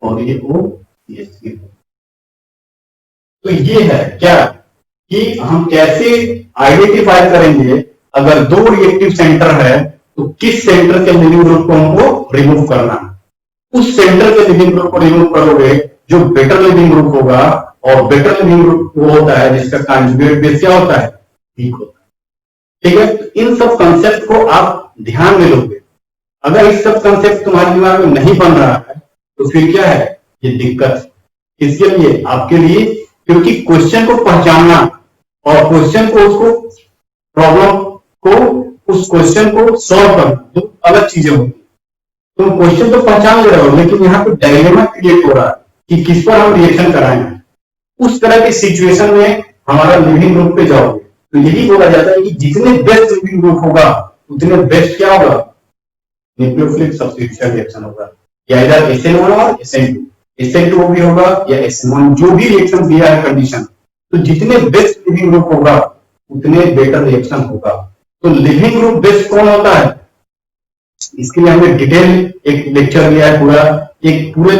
और ये OCH3। तो ये है क्या कि हम कैसे आइडेंटिफाई करेंगे अगर दो रिएक्टिव सेंटर है तो किस सेंटर के लिविंग ग्रुप को हमको रिमूव करना है। उस सेंटर के लिविंग ग्रुप को रिमूव करोगे जो बेटर लिविंग ग्रुप होगा, और बेटर लिविंग ग्रुप वो होता है जिसका कंजुगेट बेस क्या होता है, वीक होता है। ठीक है, तो इन सब कंसेप्ट को आप ध्यान में लोगे। अगर इस सब कंसेप्ट तुम्हारे दिमाग में नहीं बन रहा है तो फिर क्या है, ये दिक्कत। इसके लिए आपके लिए, क्योंकि क्वेश्चन को पहचानना और क्वेश्चन को उसको प्रॉब्लम को उस क्वेश्चन को सॉल्व करना दो अलग चीजें होती है। तुम क्वेश्चन तो पहचान ले रहे हो लेकिन यहाँ पे डायलेमा क्रिएट हो रहा है कि किस पर हम रिएक्शन कराएंगे। उस तरह की सिचुएशन में हमारा लिविंग ग्रुप पे जाओगे तो यही बोला जाता है कि जितने बेस्ट लिविंग ग्रुप होगा उतने बेस्ट क्या होगा, न्यूक्लियोफिलिक सब्स्टिट्यूशन रिएक्शन होगा, या इधर SN1 और SN2, SN2 भी होगा या SN1, जो भी रिएक्शन दिया है कंडीशन, तो जितने बेस्ट लिविंग ग्रुप होगा उतने बेटर रिएक्शन होगा। तो लिविंग ग्रुप बेस्ट कौन होता है, इसके लिए हमने डिटेल एक लेक्चर लिया है, पूरा एक पूरे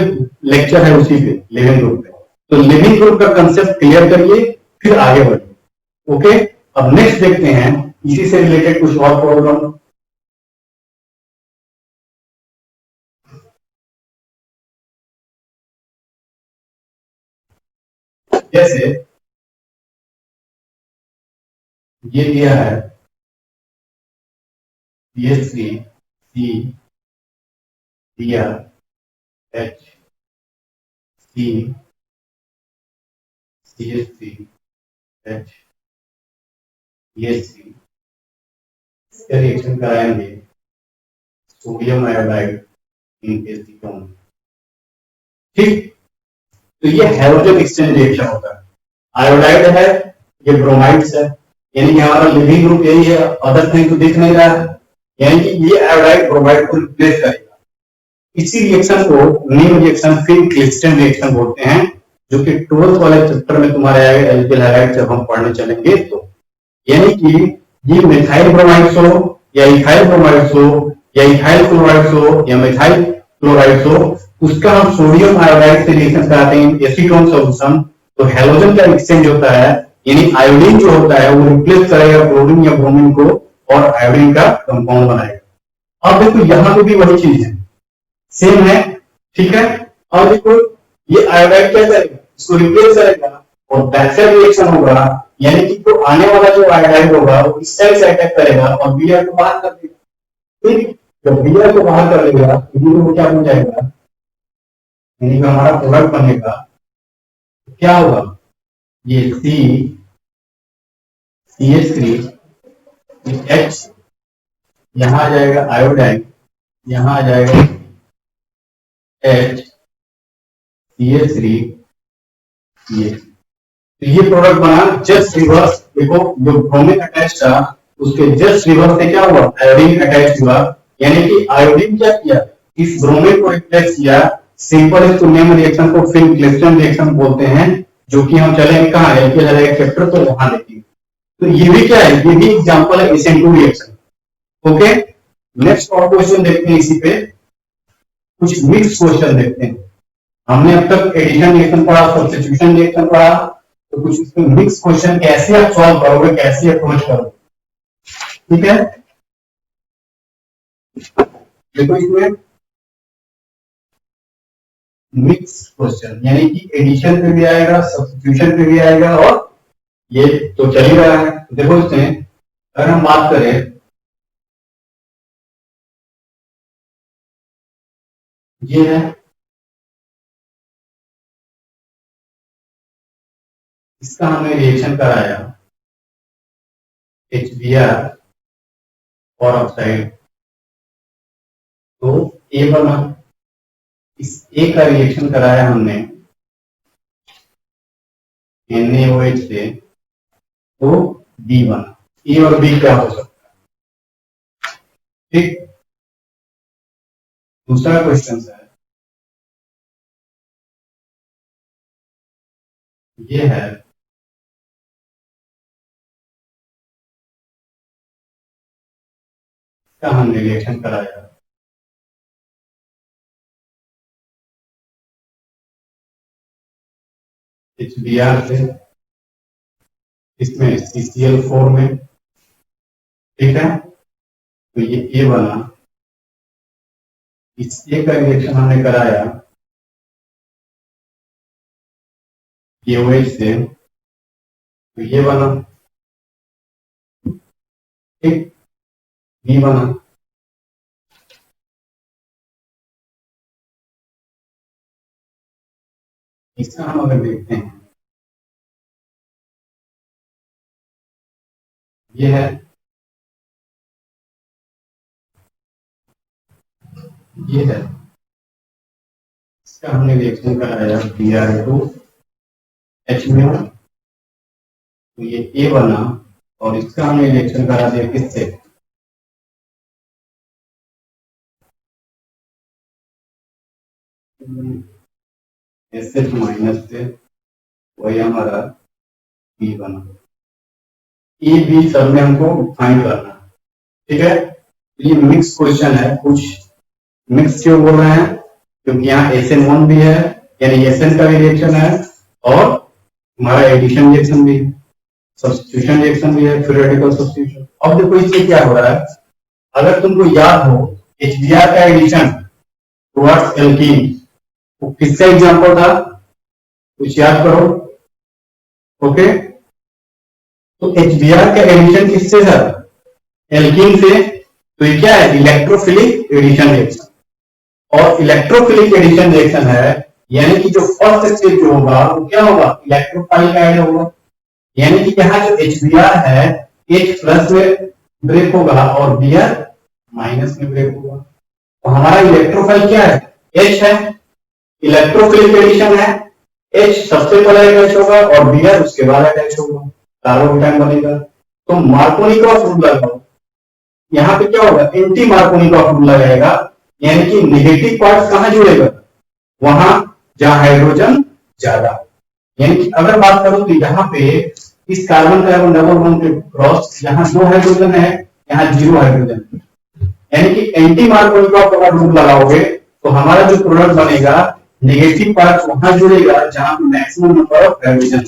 लेक्चर है उसी पे लिविंग ग्रुप पे। तो लिविंग ग्रुप का कंसेप्ट क्लियर करिए फिर आगे बढ़िए। ओके, अब नेक्स्ट देखते हैं इसी से रिलेटेड कुछ और प्रॉब्लम। जैसे ये दिया है CH3 C दिया H C CH3 H CH3, इसका रिएक्शन कराएंगे सोडियम आयोडाइड इन एसीटोन। ठीक, तो ये हैलोजन एक्सचेंज रिएक्शन होता है। आयोडाइड है, ये ब्रोमाइड्स है, यानी कि हमारा लिविंग ग्रुप यही है, अदर थिंग तो दिख नहीं रहा है, यानी कि ये आयोडाइड ब्रोमाइड को रिप्लेस करेगा। इसी रिएक्शन को नीम रिएक्शन फिर क्लिस्टन रिएक्शन बोलते हैं, जो कि 12th वाले चैप्टर में तुम्हारे आएगा एल्किल हैलाइड जब हम पढ़ने चलेंगे तो। यानी कि ये मिथाइल ब्रोमाइड्स हो या इथाइल ब्रोमाइड्स हो या इथाइल क्लोराइड्स हो या मिथाइल क्लोराइड्स हो, उसका हम सोडियम आयोडाइड से रिएक्शन कराते हैं एसीटोन सॉल्यूशन, तो हैलोजन का एक्सचेंज होता है, यानी आयोडीन जो होता है वो रिप्लेस करेगा क्लोरीन या ब्रोमीन को और आयोडीन का कंपाउंड बनाएगा। अब देखो यहाँ पे भी वही चीज है, सेम है, ठीक है। अब देखो ये आयोडाइड क्या करेगा, इसको रिप्लेस करेगा और बैकसाइड रिएक्शन होगा, यानी कि तो आने वाला जो आयोडाइड होगा वो इस साइड से अटैक करेगा और बीआर को बाहर कर देगा। ठीक, जब बीआर को बाहर कर देगा तो वो क्या बन जाएगा, यानी कि हमारा प्रोडक्ट बनेगा, क्या होगा, ये CH3 H, यहां आ जाएगा आयोडाइड, यहां आ जाएगा H CH3 CH, तो ये प्रोडक्ट बना जस्ट रिवर्स। देखो जो ब्रोमीन अटैच था उसके जस्ट रिवर्स से क्या हुआ, आयोडीन अटैच हुआ, यानी कि आयोडीन क्या किया, इस ब्रोमीन को रिप्लेस किया। सिंपल इसको नेम रिएक्शन को फिर क्लिस्टन रिएक्शन बोलते हैं, जो कि हम चलेंगे कहाँ, एल्किल हैलाइड चैप्टर, तो वहां देखेंगे। तो ये भी क्या है, ये भी एग्जांपल है SN2 रिएक्शन। ओके, नेक्स्ट और क्वेश्चन देखते हैं, इसी पे कुछ मिक्स क्वेश्चन देखते हैं। हमने अब तक एडिशन रिएक्शन पढ़ा, सब्स्टिट्यूशन रिएक्शन पढ़ा, तो कुछ इसमें मिक्स क्वेश्चन कैसे आप सॉल्व करोगे, कैसे अप्रोच करोगे, ठीक है। देखो इसमें मिक्स क्वेश्चन यानी कि एडिशन पे भी आएगा, सब्स्टिट्यूशन पे भी आएगा, और ये तो चल ही रहा है। देखो इसमें अगर हम बात करें, ये है, इसका हमने रिएक्शन कराया HBr और ऑक्साइड, तो ए बना, इस ए का रिएक्शन कराया हमने NaOH से, तो बी बना। ए और बी क्या हो सकता है, ठीक। दूसरा क्वेश्चन है, ये है, इसका हमने रिएक्शन कराया HBr से, इसमें CCl4 में, ठीक है। तो ये ए बना, इस ए का रिएक्शन हमने कराया KOH से, तो ये बना, ठीक, बी बना। इसका हम अगर देखते हैं ये है, ये है, इसका हमने रिएक्शन कराया Br2H में, तो ये ए बना, और इसका हमने रिएक्शन करा दिया किससे, एसएच माइनस से, वही हमारा बी बना। ए बी सब में हमको फाइंड करना, ठीक है। ये मिक्स क्वेश्चन है, कुछ मिक्स क्यों बोल रहे हैं, क्योंकि यहाँ SN1 भी है, यानी SN का भी रिएक्शन है, और हमारा एडिशन रिएक्शन भी, सब्स्टिट्यूशन रिएक्शन भी है, फ्री रेडिकल सब्स्टिट्यूशन। अब देखो इससे क्या हो रहा है, अगर तुमको याद हो HBr का एडिशन टुवर्ड्स एल्कीन, तो किसका एग्जांपल था, कुछ याद करो। ओके, तो HBr का एडिशन किससे था, एल्कीन से, तो ये क्या है, इलेक्ट्रोफिलिक एडिशन रिएक्शन। और इलेक्ट्रोफिलिक एडिशन रिएक्शन है, यानी कि जो फर्स्ट स्टेज जो होगा वो क्या होगा, इलेक्ट्रोफाइल का ऐड होगा, यानी कि यहाँ जो HBr है H प्लस में ब्रेक होगा और Br माइनस में ब्रेक होगा। तो हमारा इलेक्ट्रोफाइल क्या है, H है, इलेक्ट्रोफिलिक एडिशन है, H सबसे पहले अटैच होगा और Br उसके बाद अटैच होगा, कार्बोकेटायन बनेगा। तो मार्कोनिकॉफ रूल लगाओ, यहाँ पे क्या होगा, एंटी मार्कोनिकॉफ रूल लगाएगा, यानी कि नेगेटिव पार्ट कहां जुड़ेगा, वहां जहां हाइड्रोजन ज्यादा। यानी कि अगर बात करूं तो यहाँ पे इस कार्बन कार्बन डबल बॉन्ड के क्रॉस, यहाँ 2 हाइड्रोजन है, यहाँ 0 हाइड्रोजन, यानी कि एंटी मार्कोनिकॉफ अगर रूल लगाओगे तो हमारा जो प्रोडक्ट बनेगा, नेगेटिव पार्ट वहां जुड़ेगा जहां पे मैक्सिमम नंबर ऑफ हाइड्रोजन,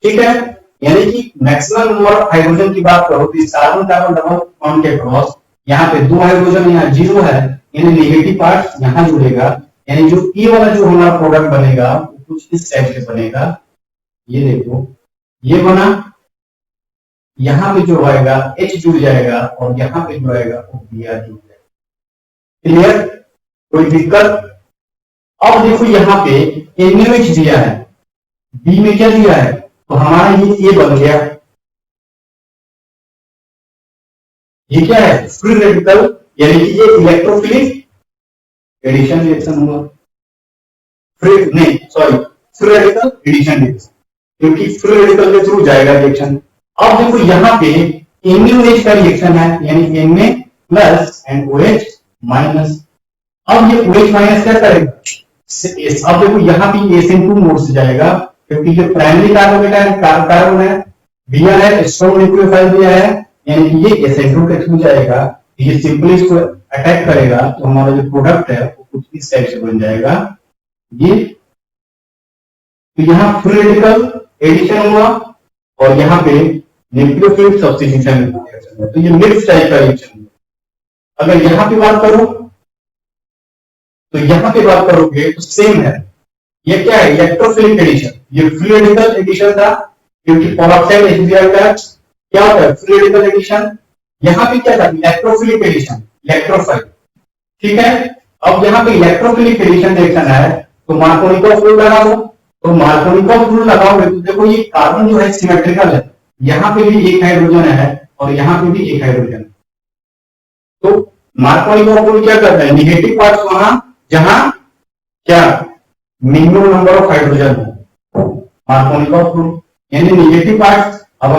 ठीक है। यानी कि मैक्सिमम नंबर ऑफ हाइड्रोजन की बात करो तो इस कार्बन कार्बन डबल बॉन्ड के क्रॉस यहाँ पे 2 हाइड्रोजन, यहाँ 0 है, यानी नेगेटिव पार्ट यहाँ जुड़ेगा, यानी जो ई वाला जो हमारा प्रोडक्ट बनेगा वो कुछ इस टाइप से बनेगा। ये देखो, ये बना, यहाँ पे जो आएगा H जुड़ जाएगा और यहाँ पे जो आएगा वो Br जुड़ जाएगा। क्लियर, कोई दिक्कत। अब देखो यहाँ पे NaOH दिया है, बी में क्या दिया है, तो हमारा ये बन गया, ये क्या है, फ्री रेडिकल, यानी कि ये इलेक्ट्रोफिलिक एडिशन रिएक्शन हुआ, फ्री नहीं sorry free radical addition reaction, क्योंकि फ्री रेडिकल के थ्रू जाएगा रिएक्शन। अब देखो यहाँ पे NaOH का रिएक्शन है, यानी Na plus and OH minus. अब ये OH माइनस क्या करेगा, अब देखो यहाँ पे SN2 मोड से जाएगा, क्योंकि जो प्राइमरी कार्बोकेटायन कार्बन है, Br है, स्ट्रॉन्ग न्यूक्लियोफाइल दिया है, यानी कि ये SN2 के थ्रू जाएगा, ये सिंपली इसको अटैक करेगा, तो हमारा जो प्रोडक्ट है वो कुछ इस टाइप से बन जाएगा। ये तो यहाँ फ्री रेडिकल एडिशन हुआ और यहाँ पे न्यूक्लियोफिलिक सब्स्टिट्यूशन रिएक्शन है, तो ये मिक्स टाइप का रिएक्शन है। अगर यहाँ पे बात करूं तो यहाँ पे बात करोगे तो सेम है, ये क्या है, इलेक्ट्रोफिलिक एडिशन, ये फ्री रेडिकल एडिशन था, क्योंकि पेरोक्साइड HBr का क्या होता है, फ्री रेडिकल एडिशन। यहाँ पे क्या था, इलेक्ट्रोफिलिक एडिशन, इलेक्ट्रोफाइल, ठीक है। अब यहाँ पे इलेक्ट्रोफिलिक एडिशन रिएक्शन है, तो मार्कोनिकॉफ रूल लगा दो, तो मार्कोनिकॉफ रूल लगाओगे तो देखो ये कार्बन जो है सिमेट्रिकल है, यहाँ पे भी एक हाइड्रोजन है और यहाँ पे भी एक हाइड्रोजन, तो मार्कोनिकॉफ रूल क्या करता है, निगेटिव पार्ट्स वहां जहां क्या मिनिमम नंबर ऑफ हाइड्रोजन हो, मार्कोनिकॉफ रूल, यानी नेगेटिव पार्ट। अब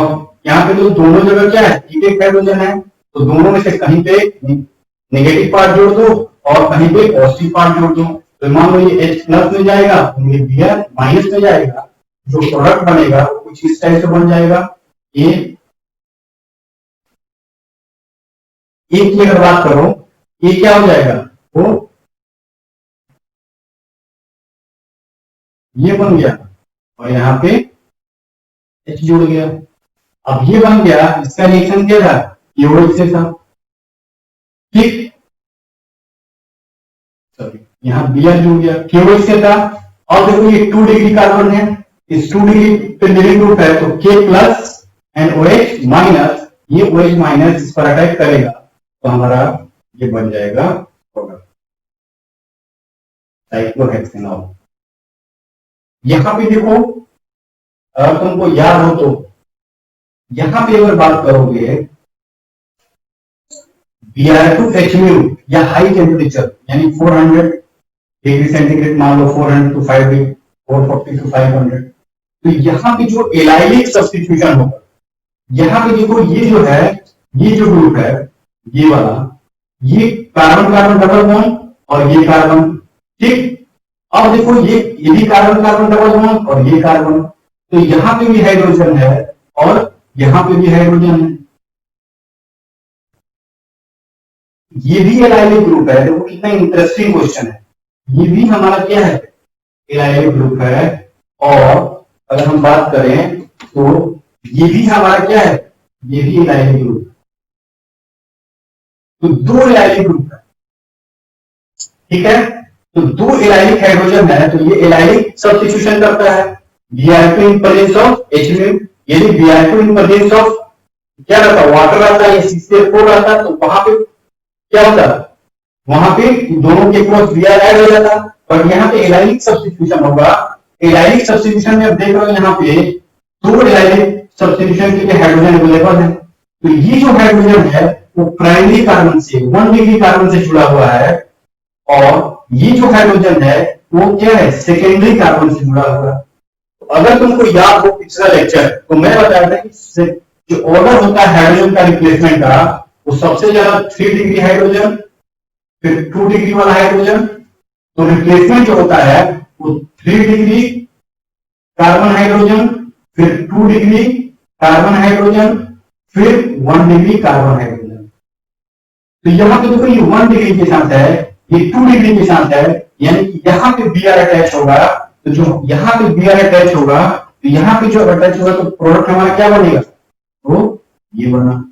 यहाँ पे तो दोनों जगह क्या है, एक हाइड्रोजन है, तो दोनों में से कहीं पे नेगेटिव पार्ट जोड़ दो और कहीं पे पॉजिटिव पार्ट जोड़ दो, तो मान लो ये H प्लस में जाएगा, ये Br माइनस में जाएगा, जो प्रोडक्ट बनेगा वो कुछ इस टाइप से बन जाएगा। ये एक की अगर बात करो, ये क्या हो जाएगा, वो ये बन गया और यहाँ पे H जुड़ गया। अब ये बन गया, इसका रिएक्शन क्या था, OH से था, ठीक, सॉरी यहाँ Br जुड़ गया, KOH से था। और देखो ये 2 डिग्री कार्बन है, इस 2 डिग्री पे लिविंग ग्रुप है, तो K plus and OH minus, ये OH माइनस इस पर अटैक करेगा, तो हमारा ये बन जाएगा साइक्लोहेक्सेनॉल। यहाँ पे देखो, अगर तुमको याद हो तो यहां पे अगर बात करोगे Br2 HMU या हाई टेम्परेचर यानी 400 डिग्री सेंटीग्रेड, मान लो 400 to 5 डिग्री, 440 to 500, तो यहाँ पे जो एलाइलिक सब्स्टिट्यूशन होगा, यहाँ पे देखो ये जो है, ये जो ग्रुप है ये वाला, ये कार्बन कार्बन डबल बॉन्ड और ये कार्बन, ठीक। अब देखो ये भी कार्बन कार्बन डबल बॉन्ड और ये कार्बन, तो यहाँ पे भी हाइड्रोजन है और यहाँ पे भी हाइड्रोजन है, ये भी एलाइलिक ग्रुप है। देखो कितना इंटरेस्टिंग क्वेश्चन है, ये भी हमारा क्या है, एलाइलिक ग्रुप है। और अगर हम बात करें तो ये भी हमारा क्या है, ये भी एलाइलिक ग्रुप है। तो दो एलाइलिक ग्रुप है, ठीक है। तो दो एलाइलिक हाइड्रोजन है, तो ये एलाइलिक सब्स्टिट्यूशन करता है। Br2 in presence of HMU, यदि Br2 इन प्रेजेंस ऑफ क्या रहता है, वाटर रहता है या CCl4 रहता है, तो वहां पे क्या होता है, वहां पे दोनों के क्रॉस Br ऐड हो जाता। और यहाँ पे एलाइलिक सब्स्टिट्यूशन होगा। एलाइलिक सब्स्टिट्यूशन में अब देख रहे हो यहाँ पे दो एलाइलिक सब्स्टिट्यूशन के लिए हाइड्रोजन अवेलेबल है। तो ये जो हाइड्रोजन है वो प्राइमरी कार्बन से 1 डिग्री कार्बन से जुड़ा हुआ है, और ये जो हाइड्रोजन है वो क्या है, सेकेंडरी कार्बन से जुड़ा हुआ है। तो अगर तुमको याद हो पिछला लेक्चर, तो मैं बताया था कि जो ऑर्डर होता है हाइड्रोजन का रिप्लेसमेंट का, वो सबसे ज्यादा 3 डिग्री हाइड्रोजन, फिर 2 डिग्री वाला हाइड्रोजन। तो रिप्लेसमेंट जो होता है वो 3 डिग्री कार्बन हाइड्रोजन, फिर 2 डिग्री कार्बन हाइड्रोजन, फिर 1 डिग्री कार्बन हाइड्रोजन। तो यहां पे देखो ये 1 डिग्री के साथ है, ये 2 डिग्री के साथ है, यानी कि यहाँ पे Br अटैच होगा। तो जो यहाँ पे Br अटैच होगा, तो यहाँ पे जो अटैच होगा, तो प्रोडक्ट हमारा क्या बनेगा, तो ये बना,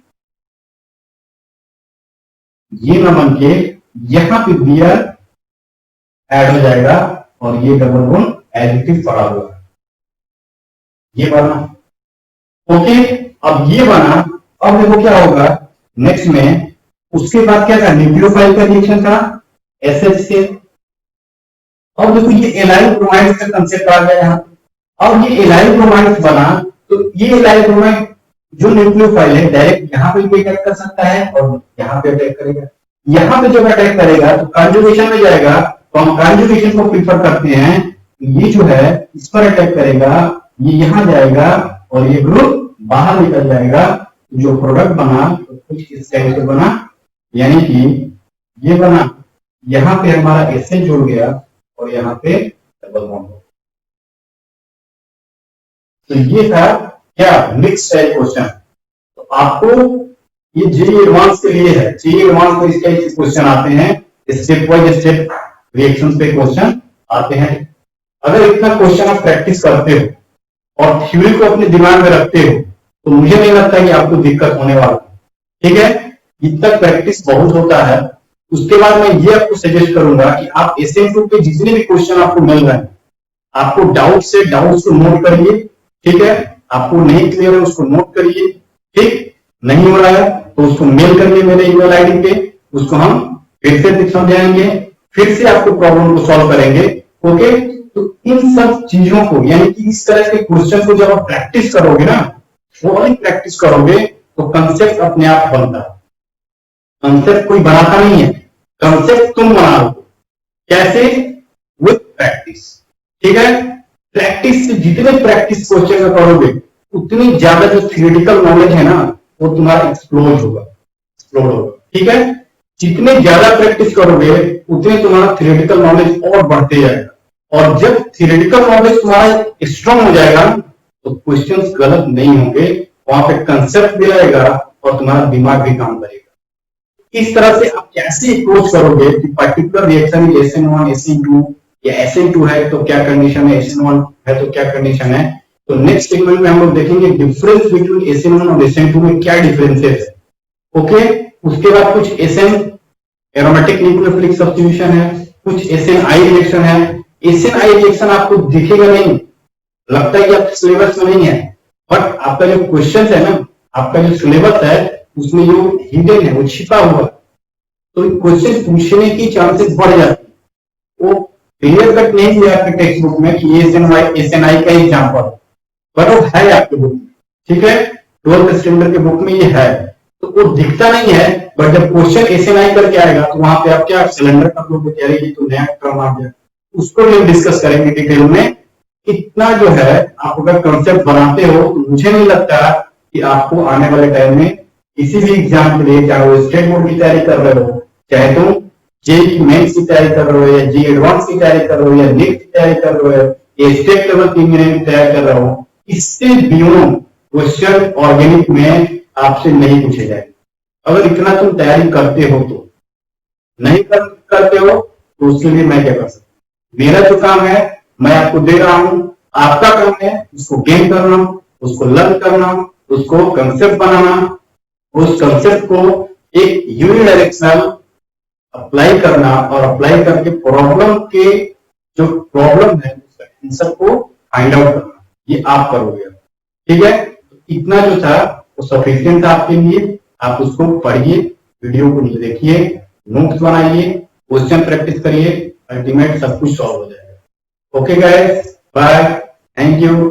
ये ना बन के यहाँ पे Br ऐड हो जाएगा और ये डबल बॉन्ड एडिटिव पड़ा हुआ है, ये बना। ओके, अब ये बना। अब देखो क्या होगा नेक्स्ट में, उसके बाद क्या था, न्यूक्लियोफाइल का रिएक्शन था एसएच से। अब देखो ये एलाइल ब्रोमाइड का कंसेप्ट आ गया यहाँ पे। अब ये एलाइल ब्रोमाइड बना, तो ये एलाइल ब्रोमाइड जो न्यूक्लियोफाइल है डायरेक्ट यहाँ पे भी अटैक कर सकता है और यहाँ पे अटैक करेगा। यहाँ पे जब अटैक करेगा तो कंजुगेशन में जाएगा, तो हम कंजुगेशन को प्रीफर करते हैं। ये जो है इस पर अटैक करेगा, ये यहाँ जाएगा और ये ग्रुप बाहर निकल जाएगा। जो प्रोडक्ट बना तो कुछ इस टाइप से बना, यानी कि ये बना, यहाँ पे हमारा एसएच जुड़ गया और यहाँ पे डबल बॉन्ड। तो ये था क्या, मिक्स टाइप क्वेश्चन। तो आपको ये जेईई एडवांस के लिए है, जेईई एडवांस में इस टाइप के क्वेश्चन आते हैं, स्टेप वाइज स्टेप रिएक्शंस पे क्वेश्चन आते हैं। अगर इतना क्वेश्चन आप प्रैक्टिस करते हो और थ्योरी को अपने दिमाग में रखते हो, तो मुझे नहीं लगता कि आपको दिक्कत होने वाला है, ठीक है। इतना प्रैक्टिस बहुत होता है। उसके बाद मैं ये आपको सजेस्ट करूंगा कि आप एसएम2 के जितने भी क्वेश्चन आपको मिल रहे हैं, आपको डाउट से डाउट्स को नोट करिए, ठीक है। आपको नहीं क्लियर है उसको नोट करिए, ठीक। नहीं हो रहा है तो उसको मेल करिए मेरे ईमेल आईडी पे, उसको हम फिर से समझाएंगे, फिर से आपको प्रॉब्लम को सॉल्व करेंगे। ओके, तो इन सब चीजों को, यानी कि इस तरह के क्वेश्चन को जब आप प्रैक्टिस करोगे ना, थोड़ी प्रैक्टिस करोगे तो कंसेप्ट अपने आप बनता है। कंसेप्ट कोई बनाता नहीं है, कंसेप्ट तुम बना लो। कैसे, विद प्रैक्टिस, ठीक है। प्रैक्टिस से जितने प्रैक्टिस क्वेश्चन करोगे उतनी ज्यादा जो थियोरेटिकल नॉलेज है ना वो तुम्हारा एक्सप्लोर होगा, ठीक है। जितने ज्यादा प्रैक्टिस करोगे उतने तुम्हारा थियोरेटिकल नॉलेज और बढ़ते जाएगा, और जब थियोरेटिकल नॉलेज तुम्हारा स्ट्रांग हो जाएगा तो क्वेश्चंस गलत नहीं होंगे, वहां पे कंसेप्ट भी रहेगा और तुम्हारा दिमाग भी काम करेगा। इस तरह से आप कैसे अप्रोच करोगे कि पर्टिकुलर रिएक्शन SN1 SN2 या SN2 है तो क्या कंडीशन है, SN1 है तो क्या कंडीशन है। तो नेक्स्ट सेगमेंट में हम लोग देखेंगे डिफरेंस बिटवीन SN1 और SN2 में क्या डिफरेंसेस है। ओके, उसके बाद कुछ SN एरोमेटिक न्यूक्लियोफिलिक सब्स्टिट्यूशन है, कुछ SNI रिएक्शन है। SNI रिएक्शन आपको दिखेगा नहीं, लगता है कि आपके सिलेबस में नहीं है, बट आपका जो क्वेश्चन है ना, आपका जो सिलेबस है उसमें जो हिडन है, वो छिपा हुआ है, तो क्वेश्चन पूछने की चांसेस बढ़ जाती है। वो क्लियर कट नहीं दिया आपके टेक्स्ट बुक में कि SNI का एग्जाम्पल, बट वो है आपके बुक में, ठीक है। 12th स्टैंडर्ड के बुक में ये है, तो वो दिखता नहीं है, बट जब क्वेश्चन एसएनआई करके आएगा तो वहां पे आप क्या सिलेंडर का लोग कह रहे हैं तो नया टर्म आ गया, उसको भी हम डिस्कस करेंगे डिटेल में। इतना जो है आप अगर कंसेप्ट बनाते हो तो मुझे नहीं लगता कि आपको आने वाले टाइम में किसी भी एग्जाम के लिए, चाहे वो स्टेट बोर्ड की तैयारी कर रहे हो, चाहे तुम जेईई मेंस की तैयारी कर रहे हो, या जी एडवांस की तैयारी कर रहे हो, या नीट की तैयारी कर रहे हो, या स्टेट लेवल की इंजीनियरिंग की तैयारी कर रहे हो, इससे बियॉन्ड क्वेश्चन ऑर्गेनिक में आपसे नहीं पूछे जाए। अगर इतना तुम तैयारी करते हो तो, नहीं करते हो तो उसके लिए मैं क्या कर सकता हूं? मेरा जो काम है मैं आपको दे रहा हूं, आपका काम है उसको गेन करना, उसको लर्न करना, उसको कंसेप्ट बनाना, उस कंसेप्ट को एक यूनिडायरेक्शनल अप्लाई करना, और अप्लाई करके प्रॉब्लम के जो प्रॉब्लम है उसका आंसर को फाइंड आउट करना, ये आप करोगे। ठीक है, इतना जो था वो सफिशिएंट था आपके लिए। आप उसको पढ़िए, वीडियो को देखिए, नोट्स बनाइए, क्वेश्चन प्रैक्टिस करिए, अल्टीमेट सब कुछ सॉल्व हो जाएगा। Okay guys, bye, thank you.